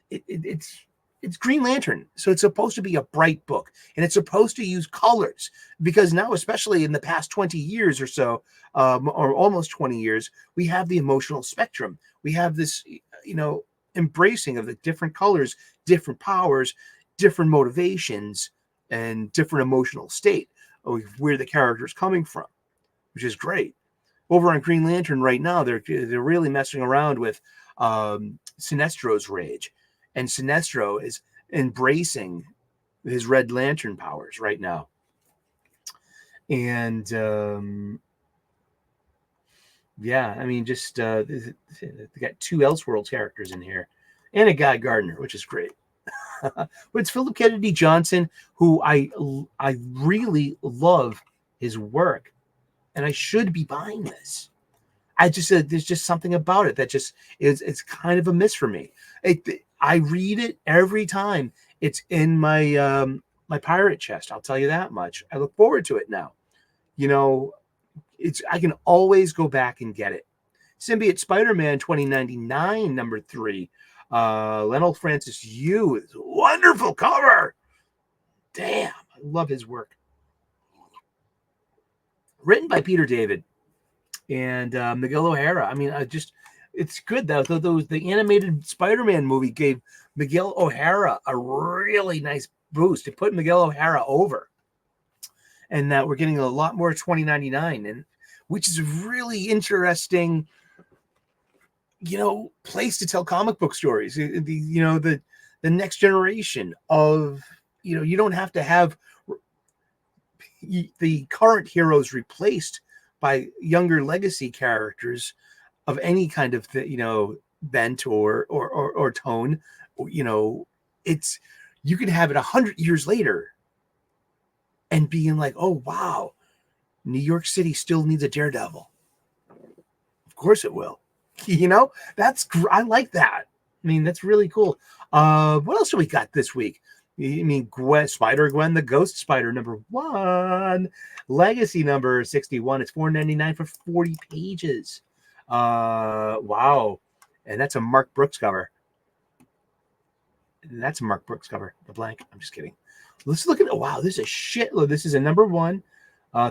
it's Green Lantern, so it's supposed to be a bright book, and it's supposed to use colors, because now, especially in the past 20 years or so, or almost 20 years, we have the emotional spectrum. We have this, embracing of the different colors, different powers, different motivations, and different emotional state of where the character is coming from, which is great. Over on Green Lantern right now, they're really messing around with Sinestro's rage, and Sinestro is embracing his Red Lantern powers right now. And they got 2 Elseworlds characters in here, and a Guy Gardner, which is great. But it's Philip Kennedy Johnson, who I really love his work, and I should be buying this. There's just something about it that just it's kind of a miss for me. I read it every time. It's in my my pirate chest. I'll tell you that much. I look forward to it now. I can always go back and get it. Symbiote Spider-Man 2099 number 3. Lionel Francis Yu is a wonderful cover. Damn, I love his work. Written by Peter David and Miguel O'Hara. I mean, it's good though. The animated Spider-Man movie gave Miguel O'Hara a really nice boost. It put Miguel O'Hara over, and that we're getting a lot more 2099, and which is a really interesting, place to tell comic book stories. The next generation of, you don't have to have the current heroes replaced by younger legacy characters of any kind of bent or tone. You can have it 100 years later and being like, oh wow, New York City still needs a Daredevil. Of course it will. I like that. I mean, that's really cool. What else do we got this week? I mean, Spider-Gwen, the Ghost Spider, number 1, Legacy number 61. It's $4.99 for 40 pages. Wow. And that's a Mark Brooks cover. The blank. I'm just kidding. Let's look at it. Wow, this is a shitload. This is a number 1,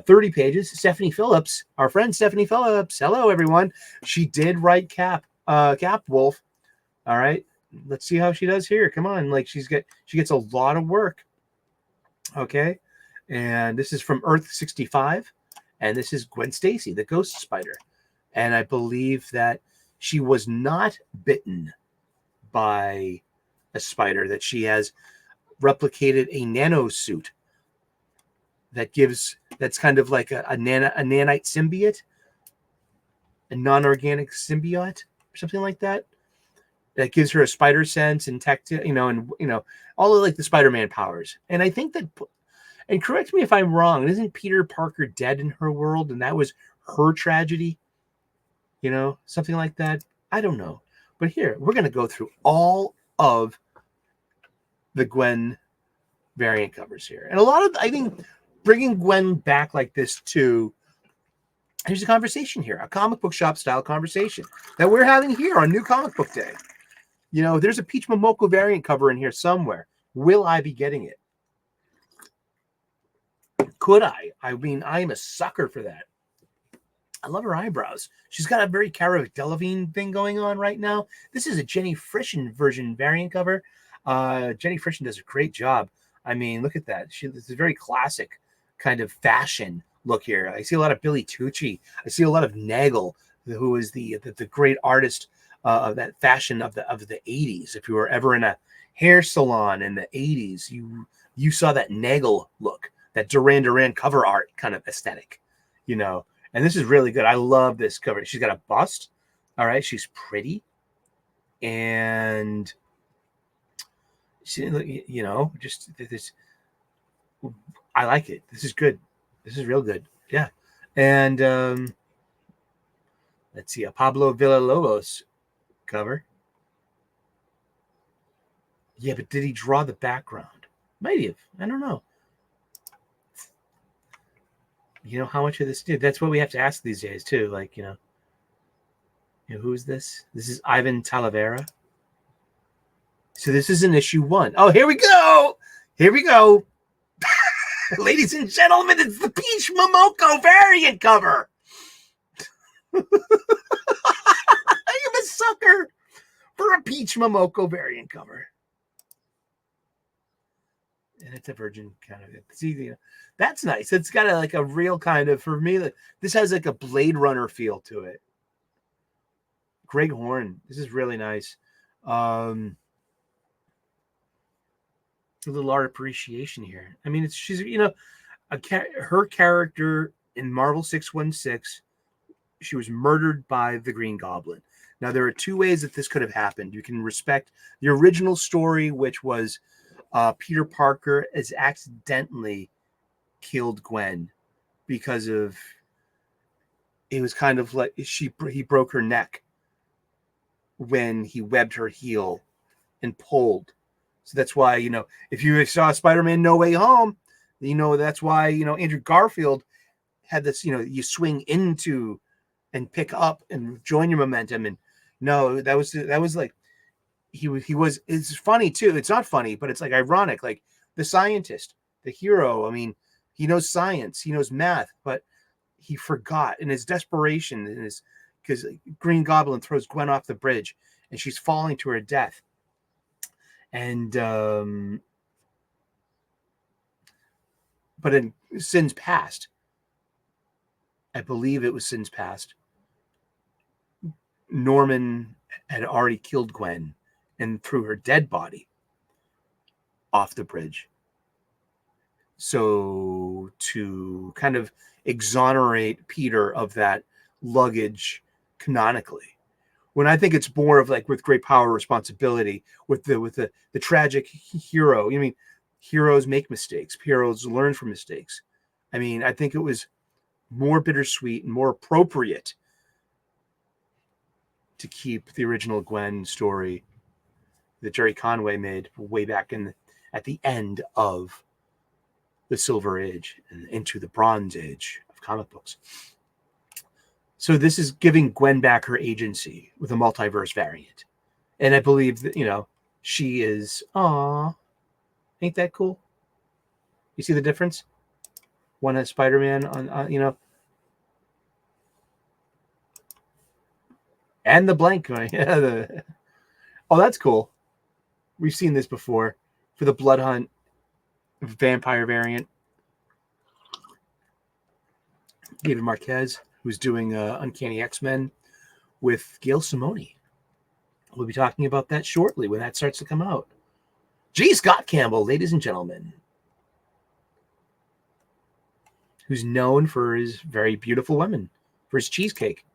30 pages. Stephanie Phillips, our friend Stephanie Phillips. Hello, everyone. She did write Cap Wolf. All right. Let's see how she does here. Come on. She gets a lot of work. Okay. And this is from Earth 65. And this is Gwen Stacy, the Ghost Spider. And I believe that she was not bitten by a spider, that she has replicated a nano suit that's kind of like a nanite symbiote, a non-organic symbiote, or something like that. That gives her a spider sense and tech, all of the Spider-Man powers. And I think that, and correct me if I'm wrong, isn't Peter Parker dead in her world, and that was her tragedy? Something like that. I don't know. But here, we're going to go through all of the Gwen variant covers here. And I think bringing Gwen back like this too Here's a conversation here, a comic book shop style conversation that we're having here on New Comic Book Day. You know, there's a Peach Momoko variant cover in here somewhere. Will I be getting it? Could I? I mean, I am a sucker for that. I love her eyebrows. She's got a very Cara Delevingne thing going on right now. This is a Jenny Frischen version variant cover. Jenny Frischen does a great job. I mean, look at that. This is a very classic kind of fashion look here. I see a lot of Billy Tucci. I see a lot of Nagel, who is the great artist of that fashion of the 80s. If you were ever in a hair salon in the 80s, you saw that Nagel look, that Duran Duran cover art kind of aesthetic, you know. And this is really good. I love this cover. She's got a bust. All right, she's pretty, and she, you know, just this. I like it. This is good. This is real good. Yeah. And let's see, a Pablo Villalobos cover. Yeah, but did he draw the background? Might have. I don't know. You know, how much of this did? That's what we have to ask these days, too. Like, you know, who's this? This is Ivan Talavera. So this is an issue 1. Oh, here we go. Here we go. Ladies and gentlemen, it's the Peach Momoko variant cover. I am a sucker for a Peach Momoko variant cover. And it's a virgin kind of. See, you know, that's nice. It's got a real kind of, for me, this has like a Blade Runner feel to it. Greg Horn. This is really nice. A little art appreciation here. I mean, she's, you know, her character in Marvel 616, she was murdered by the Green Goblin. Now, there are 2 ways that this could have happened. You can respect the original story, which was Peter Parker has accidentally killed Gwen because of, it was kind of like he broke her neck when he webbed her heel and pulled. So that's why, you know, if you saw Spider-Man No Way Home, you know, that's why, you know, Andrew Garfield had this, you know, you swing into and pick up and join your momentum. And no, that was like, he was, it's funny too. It's not funny, but it's like ironic. Like the scientist, the hero, I mean, he knows science, he knows math, but he forgot in his desperation, because Green Goblin throws Gwen off the bridge and she's falling to her death. And but in Sins Past, I believe it was Sins Past, Norman had already killed Gwen and threw her dead body off the bridge. So to kind of exonerate Peter of that luggage canonically, when I think it's more of like with great power, responsibility, with the tragic hero. I mean, heroes make mistakes. Heroes learn from mistakes. I mean, I think it was more bittersweet and more appropriate to keep the original Gwen story that Jerry Conway made way back at the end of the Silver Age and into the Bronze Age of comic books. So this is giving Gwen back her agency with a multiverse variant. And I believe that, you know, she is, ain't that cool? You see the difference? One has Spider-Man on, you know, and the blank. Yeah, oh, that's cool. We've seen this before for the Blood Hunt vampire variant. David Marquez, who's doing Uncanny X-Men with Gail Simone. We'll be talking about that shortly when that starts to come out. G. Scott Campbell, ladies and gentlemen, who's known for his very beautiful women, for his cheesecake.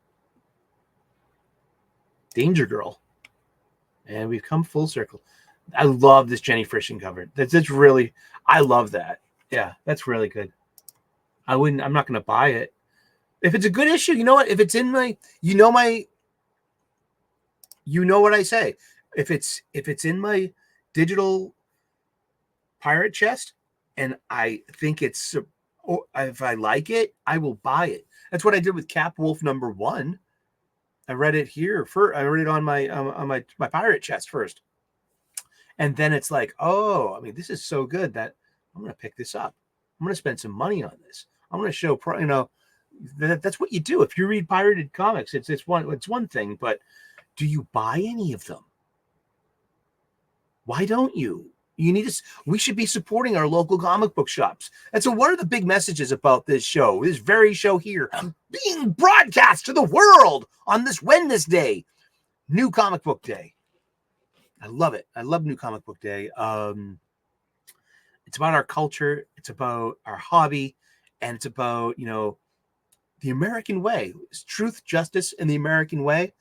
Danger Girl. And we've come full circle. I love this Jenny Frischen cover. That's really, I love that. Yeah, that's really good. I'm not going to buy it. If it's a good issue, you know what? If it's in my, you know what I say. If it's in my digital pirate chest and I think it's, or if I like it, I will buy it. That's what I did with Cap Wolf #1. I read it here first. I read it on my pirate chest first. And then it's like, oh, I mean, this is so good that I'm going to pick this up. I'm going to spend some money on this. I'm going to show, that's what you do. If you read pirated comics, it's one thing, but do you buy any of them? Why don't you? We should be supporting our local comic book shops. And so one of the big messages about this very show here, being broadcast to the world on this Wednesday, New Comic Book Day. I love it. I love New Comic Book Day. It's about our culture. It's about our hobby. And it's about, the American way. It's truth, justice, and the American way.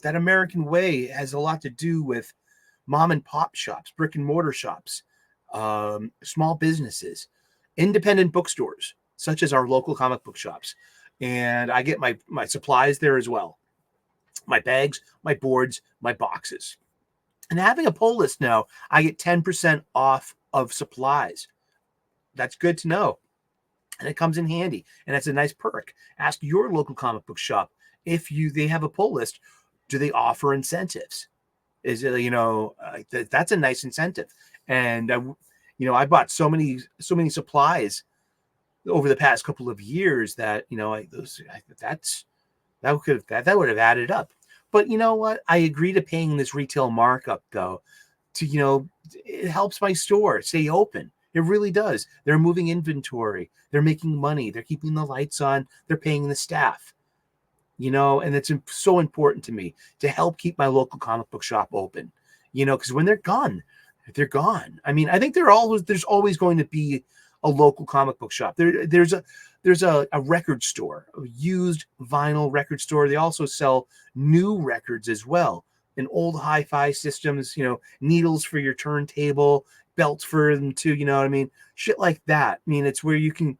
That American way has a lot to do with mom and pop shops, brick and mortar shops, small businesses, independent bookstores, such as our local comic book shops. And I get my supplies there as well. My bags, my boards, my boxes. And having a pull list now, I get 10% off of supplies. That's good to know. And it comes in handy. And that's a nice perk. Ask your local comic book shop if they have a pull list. Do they offer incentives? Is it, that's a nice incentive. And I bought so many supplies over the past couple of years that that would have added up. But you know what? I agree to paying this retail markup though. It helps my store stay open. It really does. They're moving inventory. They're making money. They're keeping the lights on. They're paying the staff. And it's so important to me to help keep my local comic book shop open. Because when they're gone, they're gone. I mean, I think there's always going to be a local comic book shop. There's a record store, a used vinyl record store. They also sell new records as well, and old hi-fi systems, needles for your turntable, belts for them too, you know what I mean? Shit like that. I mean, it's where you can,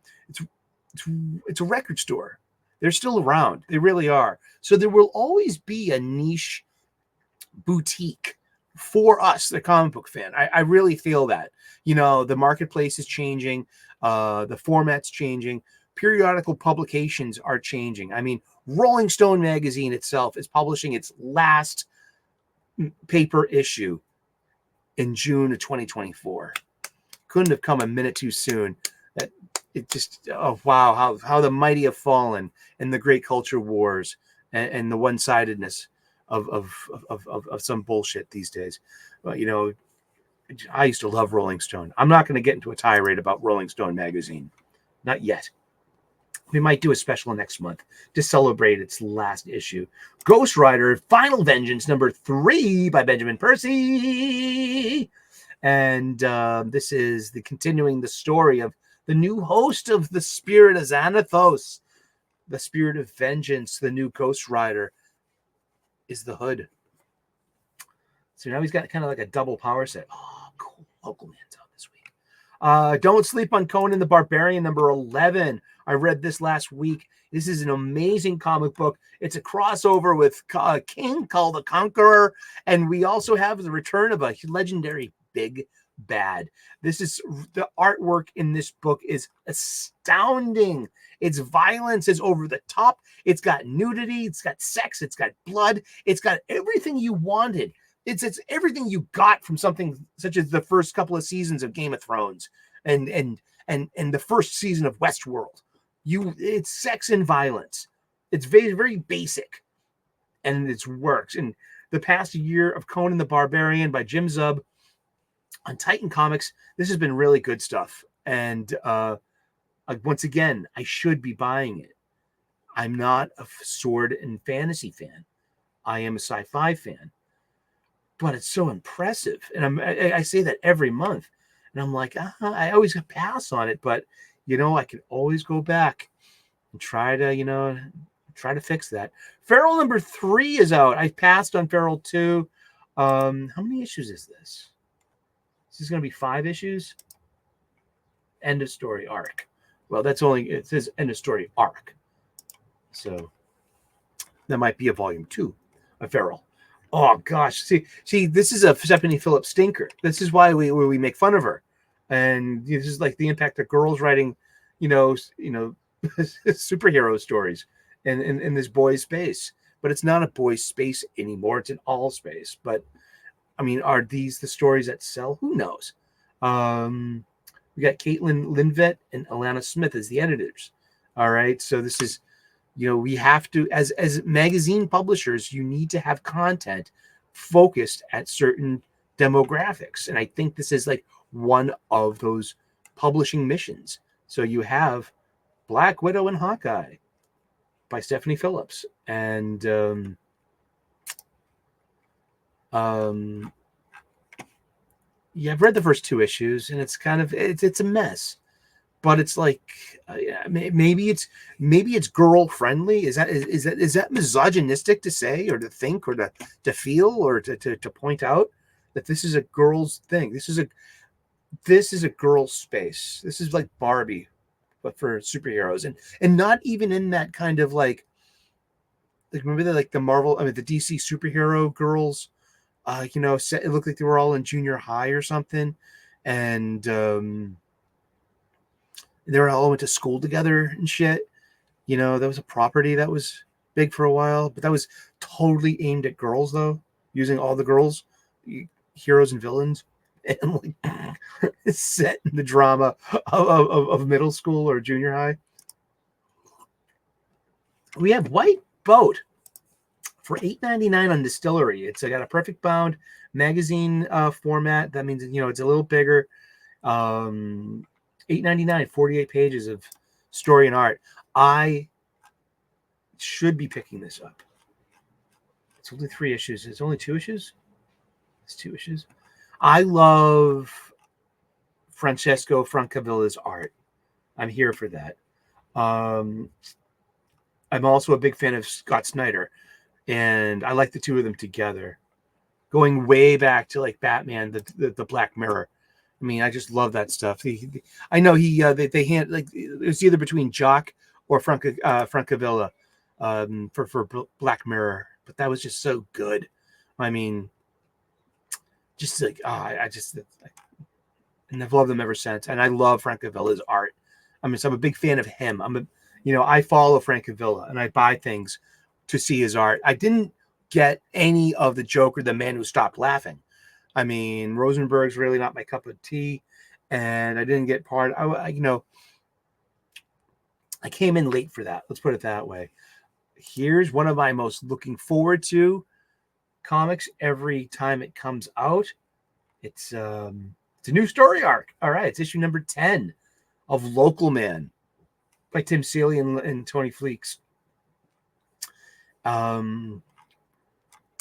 it's a record store. They're still around. They really are. So there will always be a niche boutique for us, the comic book fan. I really feel that. The marketplace is changing. The format's changing. Periodical publications are changing. I mean, Rolling Stone magazine itself is publishing its last paper issue in June of 2024. Couldn't have come a minute too soon. It just, oh wow, how the mighty have fallen in the great culture wars and the one-sidedness of some bullshit these days. I used to love Rolling Stone. I'm not going to get into a tirade about Rolling Stone magazine. Not yet. We might do a special next month to celebrate its last issue. Ghost Rider, Final Vengeance, #3 by Benjamin Percy. And this is continuing the story of the new host of the Spirit of Xanathos, the Spirit of Vengeance. The new Ghost Rider is the Hood. So now he's got kind of like a double power set. Oh, cool. Local Man's out this week. Don't Sleep on Conan the Barbarian, #11. I read this last week. This is an amazing comic book. It's a crossover with King called the Conqueror. And we also have the return of a legendary big bad. The artwork in this book is astounding. Its violence is over the top. It's got nudity. It's got sex. It's got blood. It's got everything you wanted. It's everything you got from something such as the first couple of seasons of Game of Thrones and the first season of Westworld. It's sex and violence. It's very, very basic, and it works. And the past year of Conan the Barbarian by Jim Zub on Titan Comics, this has been really good stuff. And once again, I should be buying it. I'm not a sword and fantasy fan. I am a sci-fi fan. But it's so impressive. And I say that every month. And I'm like, I always pass on it. But, I can always go back and try to fix that. Feral #3 is out. I passed on Feral 2. How many issues is this? This is going to be 5 issues. End of story arc. Well, it says end of story arc. So that might be a volume 2 of Feral. Oh gosh. See, this is a Stephanie Phillips stinker. This is why we make fun of her. And this is like the impact of girls writing, superhero stories in this boys space. But it's not a boys space anymore. It's an all space. But I mean, are these the stories that sell? Who knows? We got Caitlin Lindvet and Alana Smith as the editors. All right. So this is, we have to, as magazine publishers, you need to have content focused at certain demographics. And I think this is like one of those publishing missions. So you have Black Widow and Hawkeye by Stephanie Phillips. And yeah, I've read the first 2 issues, and it's kind of it's a mess. But it's like maybe it's girl friendly. Is that misogynistic to say, or to think, or to feel, or to point out that this is a girl's thing? This is a girl's space. This is like Barbie, but for superheroes, and not even in that kind of like remember the Marvel, the DC superhero girls. It looked like they were all in junior high or something, and they were all went to school together and shit. That was a property that was big for a while, but that was totally aimed at girls, though, using all the girls, heroes and villains, and like it's set in the drama of middle school or junior high. We have White Boat for $8.99 on Distillery. It's got a perfect bound magazine format. That means it's a little bigger. $8.99, 48 pages of story and art. I should be picking this up. It's only 3 issues. It's only 2 issues. It's 2 issues. I love Francesco Francavilla's art. I'm here for that. I'm also a big fan of Scott Snyder, and I like the 2 of them together, going way back to like Batman, the Black Mirror. I mean, I just love that stuff. I know they hand like it was either between Jock or Francavilla for Black Mirror, but that was just so good. I mean, just like and I've loved them ever since. And I love Francavilla's art. So I'm a big fan of him. I follow Francavilla and I buy things to see his art. I didn't get any of the Joker, the Man Who Stopped Laughing. Rosenberg's really not my cup of tea, and I didn't get part. I came in late for that. Let's put it that way. Here's one of my most looking forward to comics every time it comes out. It's a new story arc. All right, it's issue number 10 of Local Man by Tim Seeley and Tony Fleeks.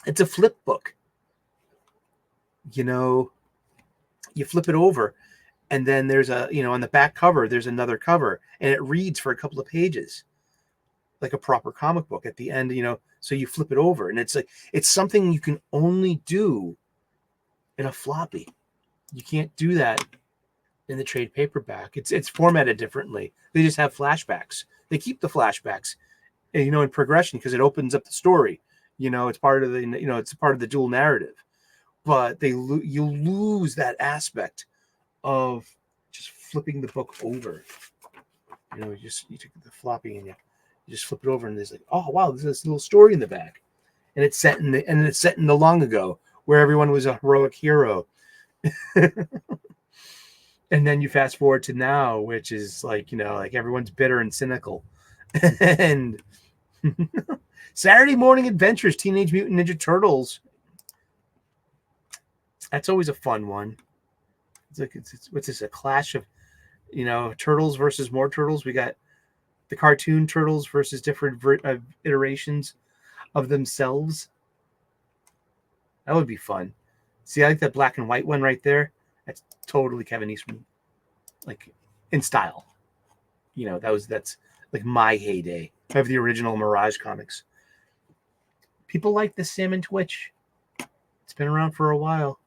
It's a flip book. You flip it over, and then there's on the back cover, there's another cover, and it reads for a couple of pages like a proper comic book at the end, so you flip it over, and it's like, it's something you can only do in a floppy. You can't do that in the trade paperback. It's formatted differently. They just have flashbacks. They keep the flashbacks, in progression, because it opens up the story. It's part of it's part of the dual narrative. But you lose that aspect of just flipping the book over. You take the floppy and you just flip it over, and there's like, oh wow, there's this little story in the back, and it's set in the long ago where everyone was a heroic hero. And then you fast forward to now, which is like everyone's bitter and cynical. And Saturday Morning Adventures, Teenage Mutant Ninja Turtles. That's always a fun one. It's like what's this? A clash of, turtles versus more turtles. We got the cartoon turtles versus different iterations of themselves. That would be fun. See, I like that black and white one right there. That's totally Kevin Eastman, like in style. That's like my heyday. I have the original Mirage comics. People like the Salmon Twitch. It's been around for a while.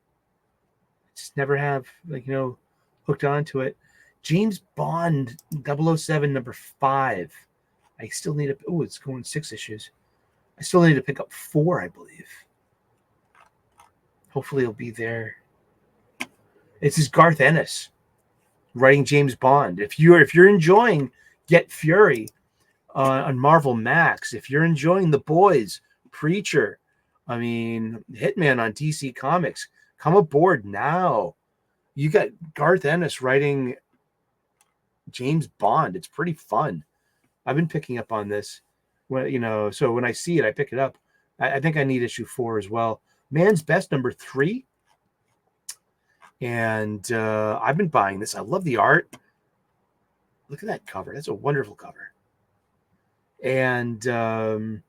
Just never have hooked onto it. James Bond 007 number 5. I still need it's going 6 issues. I still need to pick up 4, I believe. Hopefully it'll be there. This is Garth Ennis. writing James Bond. If you're enjoying Get Fury on Marvel Max, if you're enjoying The Boys, Preacher, I mean, Hitman on DC Comics, come aboard now. You got Garth Ennis writing James Bond. It's pretty fun. I've been picking up on this. So when I see it, I pick it up. I think I need issue 4 as well. Man's Best number 3. And I've been buying this. I love the art. Look at that cover. That's a wonderful cover. And by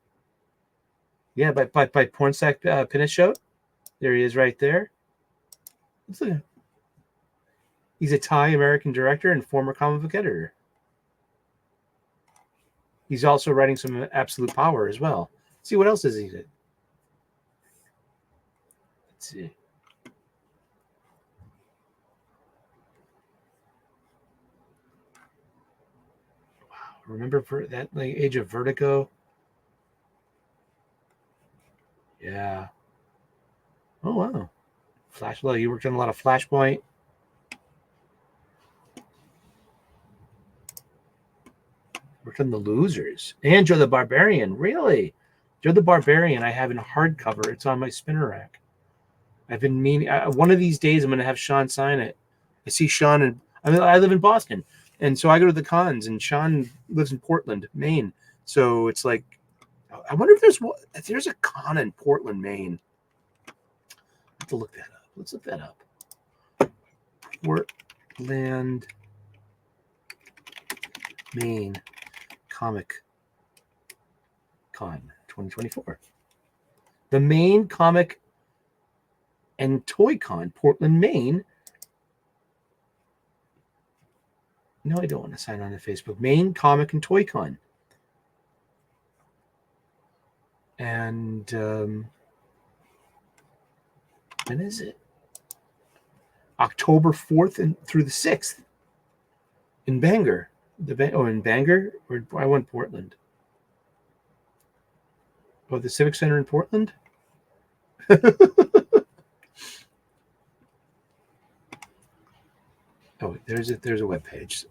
Pornsack Pinchot. There he is right there. Let's look at him. He's a Thai-American director and former comic book editor. He's also writing some Absolute Power as well. Let's see what else is he did. Let's see. Wow. Remember for that Age of Vertigo? Yeah. Oh, wow. Flashlight. You worked on a lot of Flashpoint. Worked on The Losers. And Joe the Barbarian. Really? Joe the Barbarian, I have in hardcover. It's on my spinner rack. I've been meaning... one of these days, I'm going to have Sean sign it. I see Sean, and I live in Boston. And so I go to the cons, and Sean lives in Portland, Maine. So it's like... I wonder if there's a con in Portland, Maine. I have to look that up. Let's look that up. Portland, Maine Comic Con 2024. The Maine Comic and Toy Con, Portland, Maine. No, I don't want to sign on to Facebook. Maine Comic and Toy Con. And when is it? October 4th and through the 6th in Bangor. In Bangor? Or I went Portland. Oh, the Civic Center in Portland? Oh, there's a web page.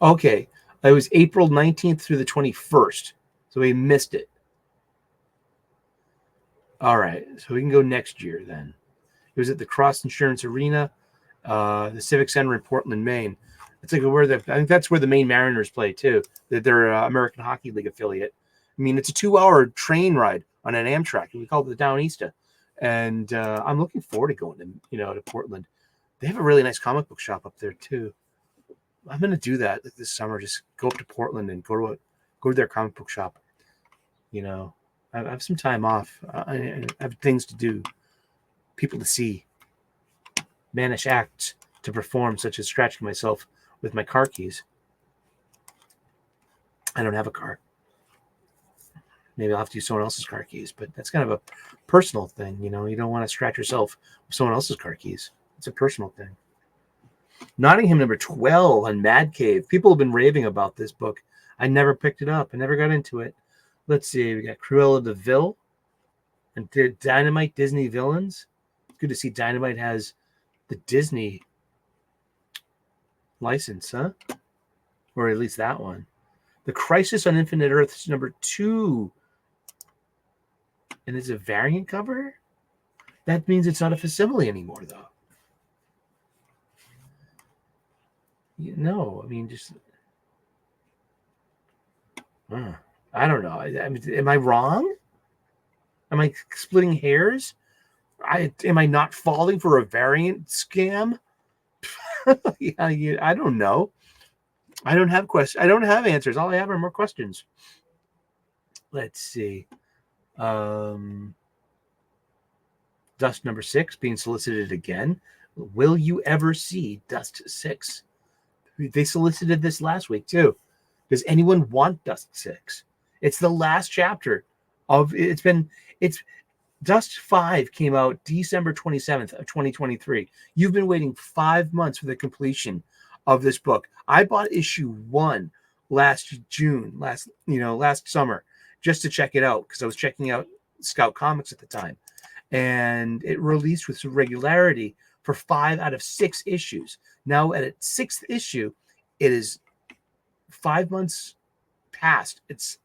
Okay. It was April 19th through the 21st. So we missed it. All right. So we can go next year then. It was at the Cross Insurance Arena, the Civic Center in Portland, Maine. It's like I think that's where the Maine Mariners play too. They're American Hockey League affiliate. I mean, it's a 2-hour train ride on an Amtrak. We call it the Downista. And I'm looking forward to going to Portland. They have a really nice comic book shop up there too. I'm going to do that this summer. Just go up to Portland and go to their comic book shop. I have some time off. I have things to do, people to see, mannish acts to perform, such as scratching myself with my car keys. I don't have a car. Maybe I'll have to use someone else's car keys, but that's kind of a personal thing. You don't want to scratch yourself with someone else's car keys. It's a personal thing. Nottingham number 12 on Mad Cave. People have been raving about this book. I never picked it up. I never got into it. Let's see. We got Cruella de Vil and Dynamite Disney Villains. Good to see Dynamite has the Disney license, huh? Or at least that one. The Crisis on Infinite Earths number 2. And it's a variant cover? That means it's not a facsimile anymore, though. No, I mean, just... I don't know. Am I wrong? Am I splitting hairs? Am I not falling for a variant scam? I don't know. I don't have questions. I don't have answers. All I have are more questions. Let's see. Dust number 6 being solicited again. Will you ever see Dust 6? They solicited this last week too. Does anyone want Dust 6? It's the last chapter of it's Dust 5 came out December 27th of 2023. You've been waiting 5 months for the completion of this book. I bought issue 1 last summer, just to check it out because I was checking out Scout Comics at the time. And it released with some regularity for 5 out of 6 issues. Now at its 6th issue, it is 5 months past. It's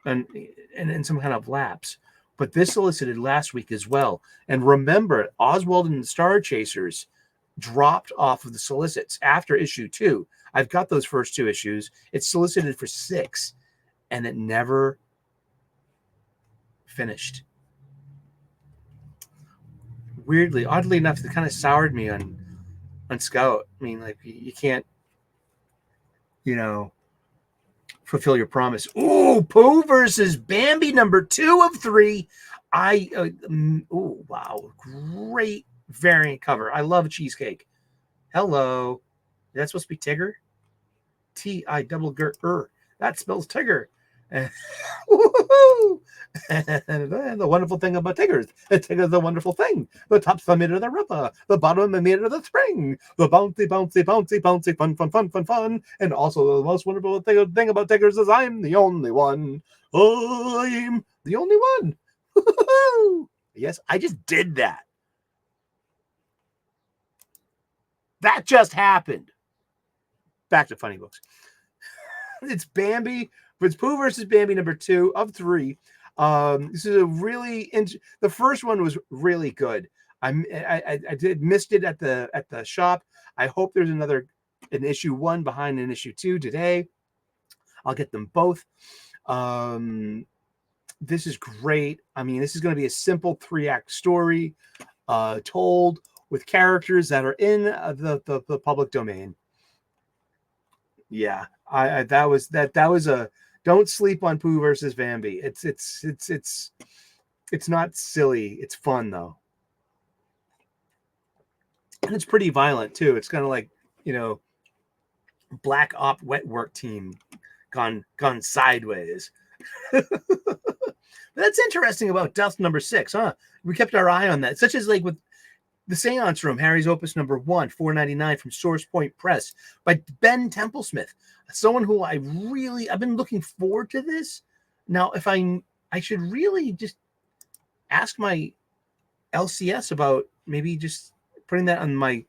in some kind of lapse. But this solicited last week as well. And remember, Oswald and the Star Chasers dropped off of the solicits after issue 2. I've got those first 2 issues. It's solicited for 6, and it never finished. Weirdly, oddly enough, it kind of soured me on Scout. I mean, like, you can't, fulfill your promise. Ooh, Pooh versus Bambi, number 2 of 3. Wow, great variant cover. I love cheesecake. Hello, that's supposed to be Tigger. T-I-double-G-R. That spells Tigger. And the wonderful thing about Tiggers, Tigger's the wonderful thing. The top's made of the rubber, the bottom is made of the spring. The bouncy, bouncy, bouncy, bouncy, fun, fun, fun, fun, fun. And also the most wonderful thing about Tiggers is I'm the only one. I'm the only one. Yes, I just did that. That just happened. Back to Funny Books. It's Bambi. It's Pooh versus Bambi, number 2 of 3. This is a really the first one was really good. I missed it at the shop. I hope there's an issue 1 behind an issue 2 today. I'll get them both. This is great. I mean, this is going to be a simple 3-act story, told with characters that are in the public domain. Yeah, that was a. Don't sleep on Pooh versus Bambi. It's not silly. It's fun though, and it's pretty violent too. It's kind of like Black Op Wet Work Team gone sideways. That's interesting about Dust number 6, huh? We kept our eye on that, such as like with The Seance Room, Harry's Opus number 1, $4.99 from Source Point Press by Ben Templesmith. Someone who I've been looking forward to this. Now, if I should really just ask my LCS about maybe just putting that on my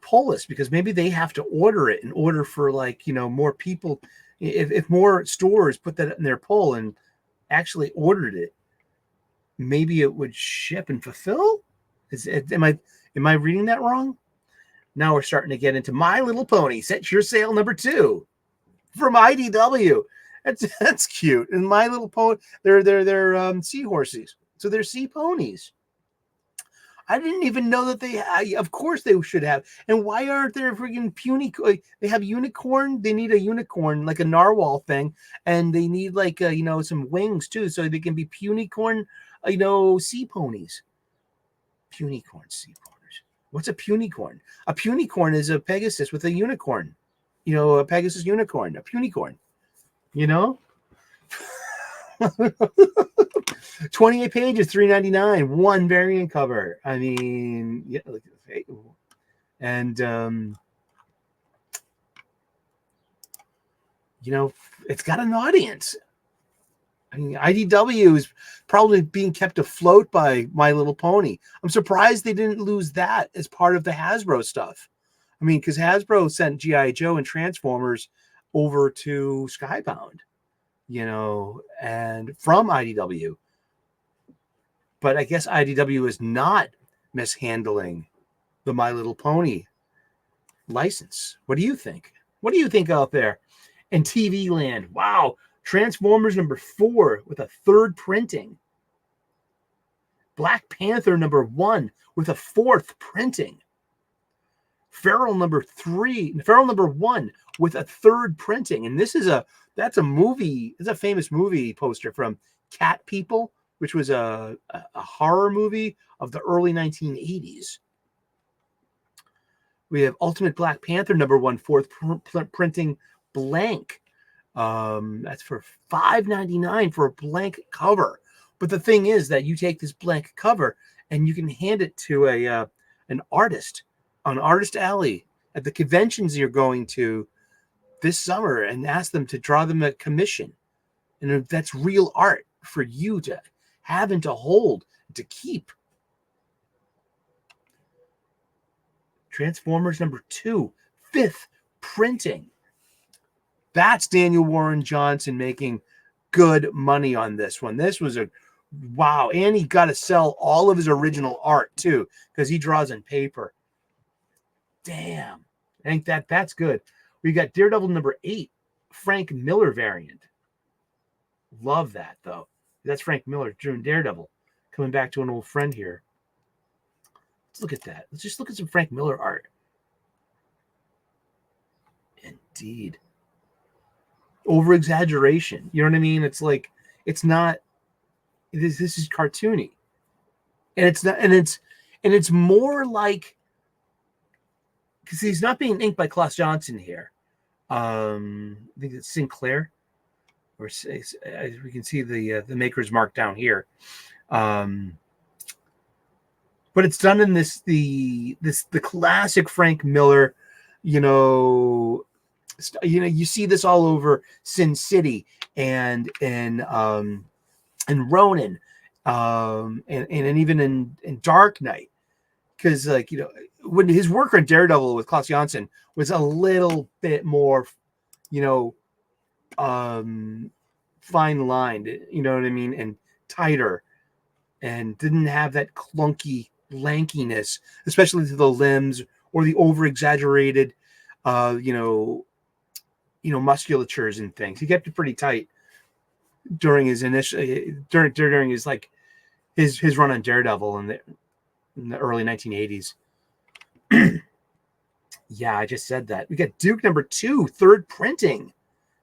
pull list, because maybe they have to order it in order for more people. If more stores put that in their pull and actually ordered it, maybe it would ship and fulfill. Am I reading that wrong? Now we're starting to get into My Little Pony Set Your Sail number 2 from IDW. That's cute. And My Little Pony, they're seahorses, so they're sea ponies. I didn't even know that of course they should have. And why aren't there freaking puny? They have unicorn. They need a unicorn, like a narwhal thing. And they need some wings too, so they can be punicorn, sea ponies. Punicorn sea ponies. What's a punicorn? A punicorn is a Pegasus with a unicorn. A Pegasus unicorn, a punicorn. 28 pages, $3.99, 1 variant cover. I mean, yeah, and it's got an audience. I mean, IDW is probably being kept afloat by My Little Pony. I'm surprised they didn't lose that as part of the Hasbro stuff. I mean, because Hasbro sent G.I. Joe and Transformers over to Skybound, and from IDW. But I guess IDW is not mishandling the My Little Pony license. What do you think? What do you think out there in TV land? Wow. Transformers number 4 with a 3rd printing. Black Panther number 1 with a 4th printing. Feral number 1 with a 3rd printing. And that's a movie. It's a famous movie poster from Cat People, which was a horror movie of the early 1980s. We have Ultimate Black Panther number 1, 4th printing blank. That's for $5.99 for a blank cover. But the thing is that you take this blank cover and you can hand it to an artist on Artist Alley at the conventions you're going to this summer and ask them to draw them a commission. And that's real art for you to have and to hold, to keep. Transformers #2, 5th printing. That's Daniel Warren Johnson making good money on this one. This was a wow. And he got to sell all of his original art too, because he draws on paper. Damn. I think that's good. We got Daredevil #8, Frank Miller variant. Love that though. That's Frank Miller doing Daredevil. Coming back to an old friend here. Let's look at that. Let's just look at some Frank Miller art. Indeed. Over exaggeration. You know what I mean? It's like, it's not, this is cartoony. And it's not, and it's more like, because he's not being inked by Klaus Johnson here. I think it's Sinclair, or we can see the maker's mark down here. But it's done in the classic Frank Miller, you see this all over Sin City and Ronin, and even in Dark Knight, because when his work on Daredevil with Klaus Janson was a little bit more, fine lined, you know what I mean, and tighter, and didn't have that clunky lankiness, especially to the limbs or the over exaggerated, musculatures and things. He kept it pretty tight during his initial, during his his run on Daredevil in the early 1980s. Yeah, I just said that. We got Duke #2, 3rd printing.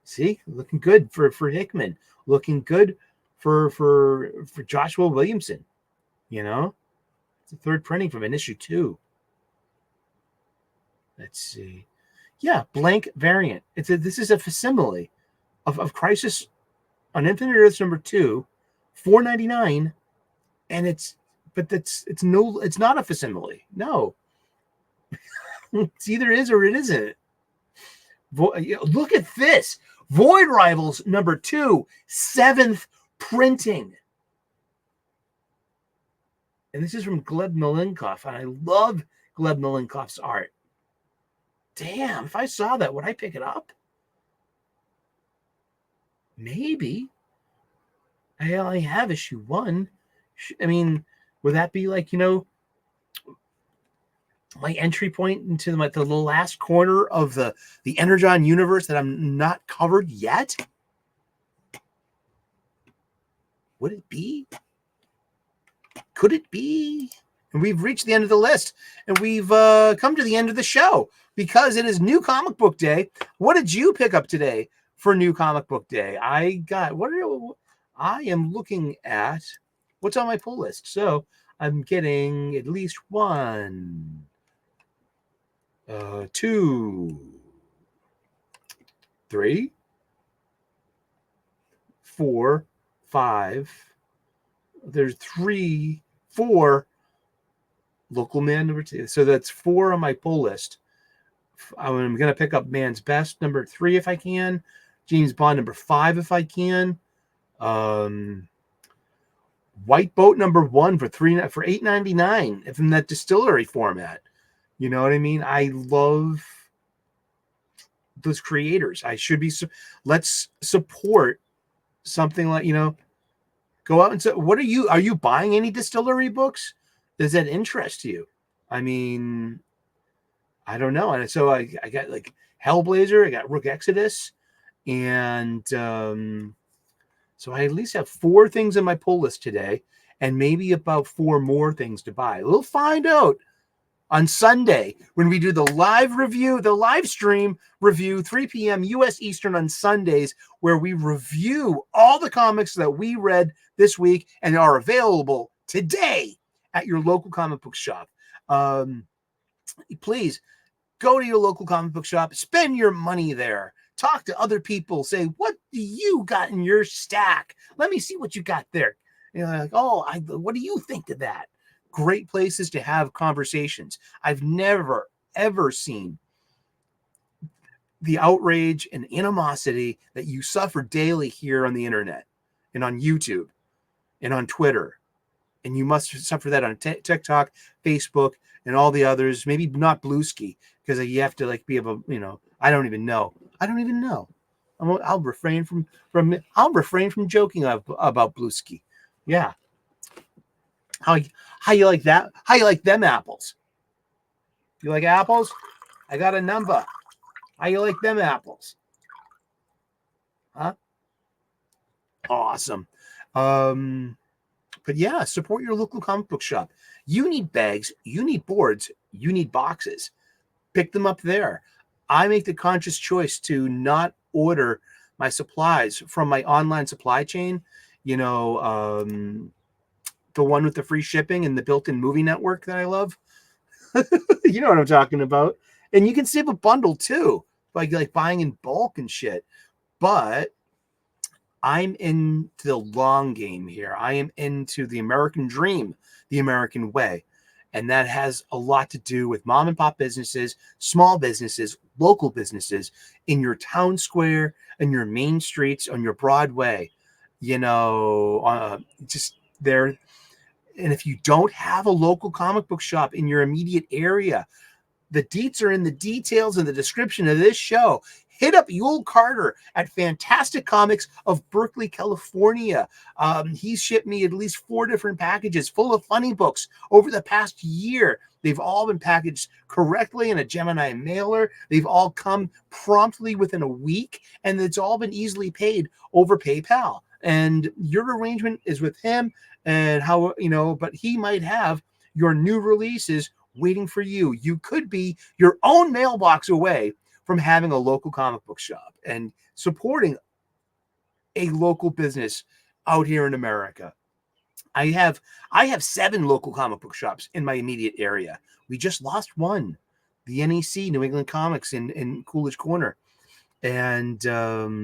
See, looking good for Hickman. Looking good for Joshua Williamson. It's a 3rd printing from an issue 2. Let's see. Yeah, blank variant. This is a facsimile of Crisis on Infinite Earths #2, $4.99, and it's not a facsimile. No, it's either is or it isn't. Look at this. Void Rivals #2, 7th printing. And this is from Gleb Milenkoff, and I love Gleb Milenkoff's art. Damn, if I saw that, would I pick it up? Maybe. I only have issue 1. I mean, would that be my entry point into the last corner of the Energon universe that I'm not covered yet? Would it be? Could it be? And we've reached the end of the list, and we've come to the end of the show because it is New Comic Book Day. What did you pick up today for New Comic Book Day? I am looking at what's on my pull list. So I'm getting at least 1, 2, 3, 4, 5. There's 3, 4 Local Man #2. So that's 4 on my pull list. I'm going to pick up Man's Best #3 if I can. James Bond #5 if I can. White Boat #1 for $8.99 from that distillery format. You know what I mean? I love those creators. Let's support something like, go out and say, are you buying any distillery books? Does that interest you? I mean, I don't know. And so I got Hellblazer, I got Rook Exodus, and so I at least have 4 things on my pull list today, and maybe about 4 more things to buy. We'll find out on Sunday when we do the live stream review, 3 p.m. U.S. Eastern on Sundays, where we review all the comics that we read this week and are available today at your local comic book shop. Please go to your local comic book shop, spend your money there, talk to other people, say, what do you got in your stack? Let me see what you got there. What do you think of that? Great places to have conversations. I've never, ever seen the outrage and animosity that you suffer daily here on the internet and on YouTube. and on Twitter. And you must suffer that on TikTok, Facebook, and all the others. Maybe not Bluesky, because you have to like be able, I don't even know. I'll refrain from joking about Bluesky. Yeah. How you like that? How you like them apples? You like apples? I got a number. How you like them apples? Huh? Awesome. But yeah, support your local comic book shop. You need bags, you need boards, you need boxes. Pick them up there. I make the conscious choice to not order my supplies from my online supply chain. The one with the free shipping and the built-in movie network that I love. You know what I'm talking about. And you can save a bundle too by like buying in bulk and shit. But I'm into the long game here. I am into the American dream, the American way. And that has a lot to do with mom and pop businesses, small businesses, local businesses in your town square, in your main streets, on your Broadway, just there. And if you don't have a local comic book shop in your immediate area, the deets are in the details in the description of this show. Hit up Yul Carter at Fantastic Comics of Berkeley, California. He's shipped me at least 4 different packages full of funny books over the past year. They've all been packaged correctly in a Gemini mailer. They've all come promptly within a week, and it's all been easily paid over PayPal. And your arrangement is with him, and but he might have your new releases waiting for you. You could be your own mailbox away from having a local comic book shop and supporting a local business out here in America. I have 7 local comic book shops in my immediate area. We just lost one, the NEC, New England Comics in Coolidge Corner. And so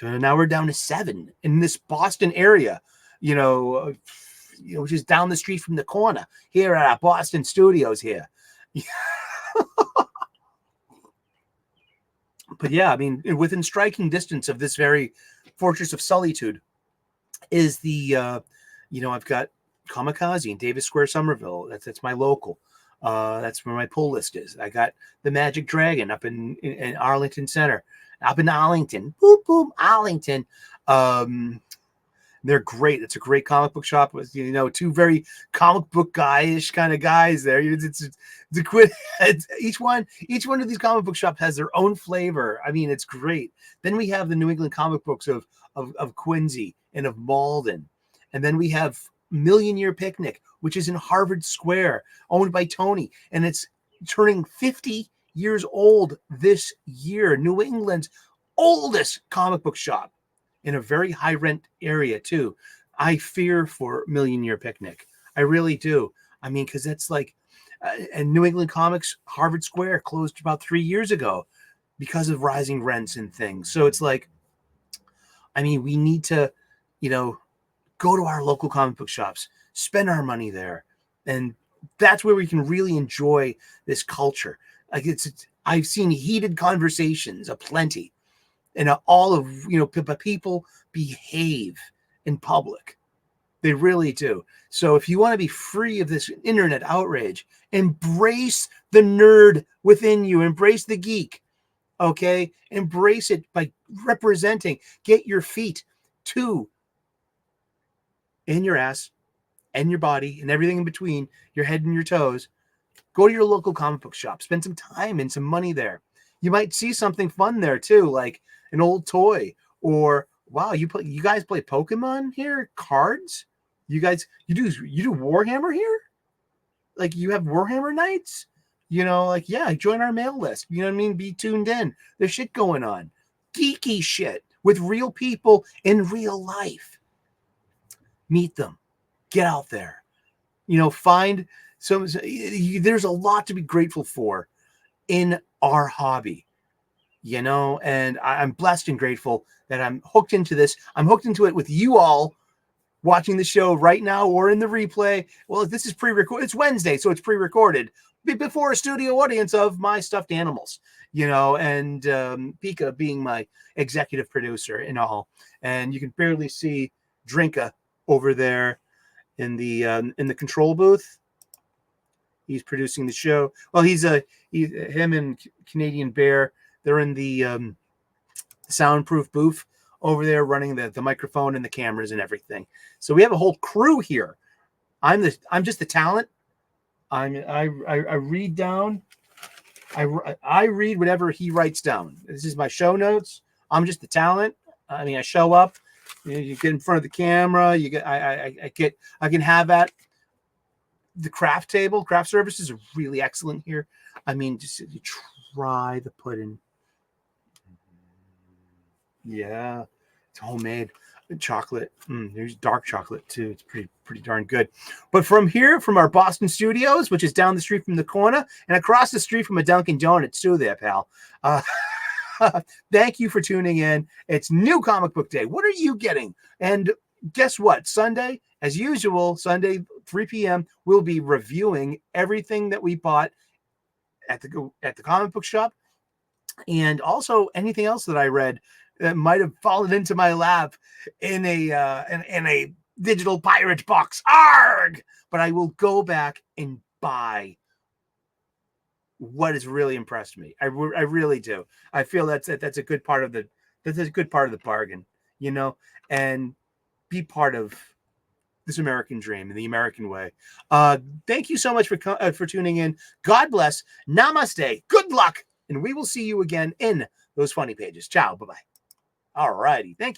now we're down to 7 in this Boston area, which is down the street from the corner here at our Boston studios here. But yeah, I mean, within striking distance of this very fortress of solitude is the, I've got Kamikaze in Davis Square, Somerville. That's my local. That's where my pull list is. I got the Magic Dragon up in Arlington Center, up in Arlington. Boop, boop, Arlington. They're great. It's a great comic book shop with, 2 very comic book guy-ish kind of guys there. It's each one of these comic book shops has their own flavor. I mean, it's great. Then we have the New England comic books of Quincy and of Malden. And then we have Million Year Picnic, which is in Harvard Square, owned by Tony. And it's turning 50 years old this year. New England's oldest comic book shop. In a very high rent area too. I fear for Million Year Picnic. I really do. I mean, because that's like, and New England Comics, Harvard Square closed about 3 years ago because of rising rents and things. So it's like, I mean, we need to, go to our local comic book shops, spend our money there. And that's where we can really enjoy this culture. Like I've seen heated conversations aplenty. And all of, people behave in public. They really do. So if you want to be free of this internet outrage, embrace the nerd within you. Embrace the geek. Okay? Embrace it by representing. Get your feet to in your ass and your body and everything in between, your head and your toes. Go to your local comic book shop. Spend some time and some money there. You might see something fun there too, like an old toy, or wow, you guys play Pokemon here? Cards? You do Warhammer here? Like you have Warhammer nights? Yeah, join our mail list. You know what I mean? Be tuned in. There's shit going on. Geeky shit with real people in real life. Meet them. Get out there. Find some. There's a lot to be grateful for in our hobby. And I'm blessed and grateful that I'm hooked into this. I'm hooked into it with you all watching the show right now or in the replay. Well, this is pre-recorded. It's Wednesday, so it's pre-recorded before a studio audience of my stuffed animals, and Pika being my executive producer and all. And you can barely see Drinka over there in the control booth. He's producing the show. Well, him and Canadian Bear. They're in the soundproof booth over there, running the microphone and the cameras and everything. So we have a whole crew here. I'm just the talent. I read down. I read whatever he writes down. This is my show notes. I'm just the talent. I mean, I show up. You get in front of the camera. You get. I can have at the craft table. Craft services are really excellent here. I mean, just you try the pudding. Yeah, it's homemade chocolate. There's dark chocolate too. It's pretty darn good. But from our Boston studios, which is down the street from the corner and across the street from a Dunkin' Donuts too, there, pal. Thank you for tuning in. It's New Comic Book Day. What are you getting? And guess what? Sunday, as usual, Sunday 3 p.m. we'll be reviewing everything that we bought at the comic book shop, and also anything else that I read that might have fallen into my lap in a digital pirate box. Arg! But I will go back and buy what has really impressed me. I really do. I feel that's a good part of the bargain, you know, and be part of this American dream and the American way. Thank you so much for tuning in. God bless. Namaste. Good luck. And we will see you again in those funny pages. Ciao. Bye-bye. All righty. Thank you.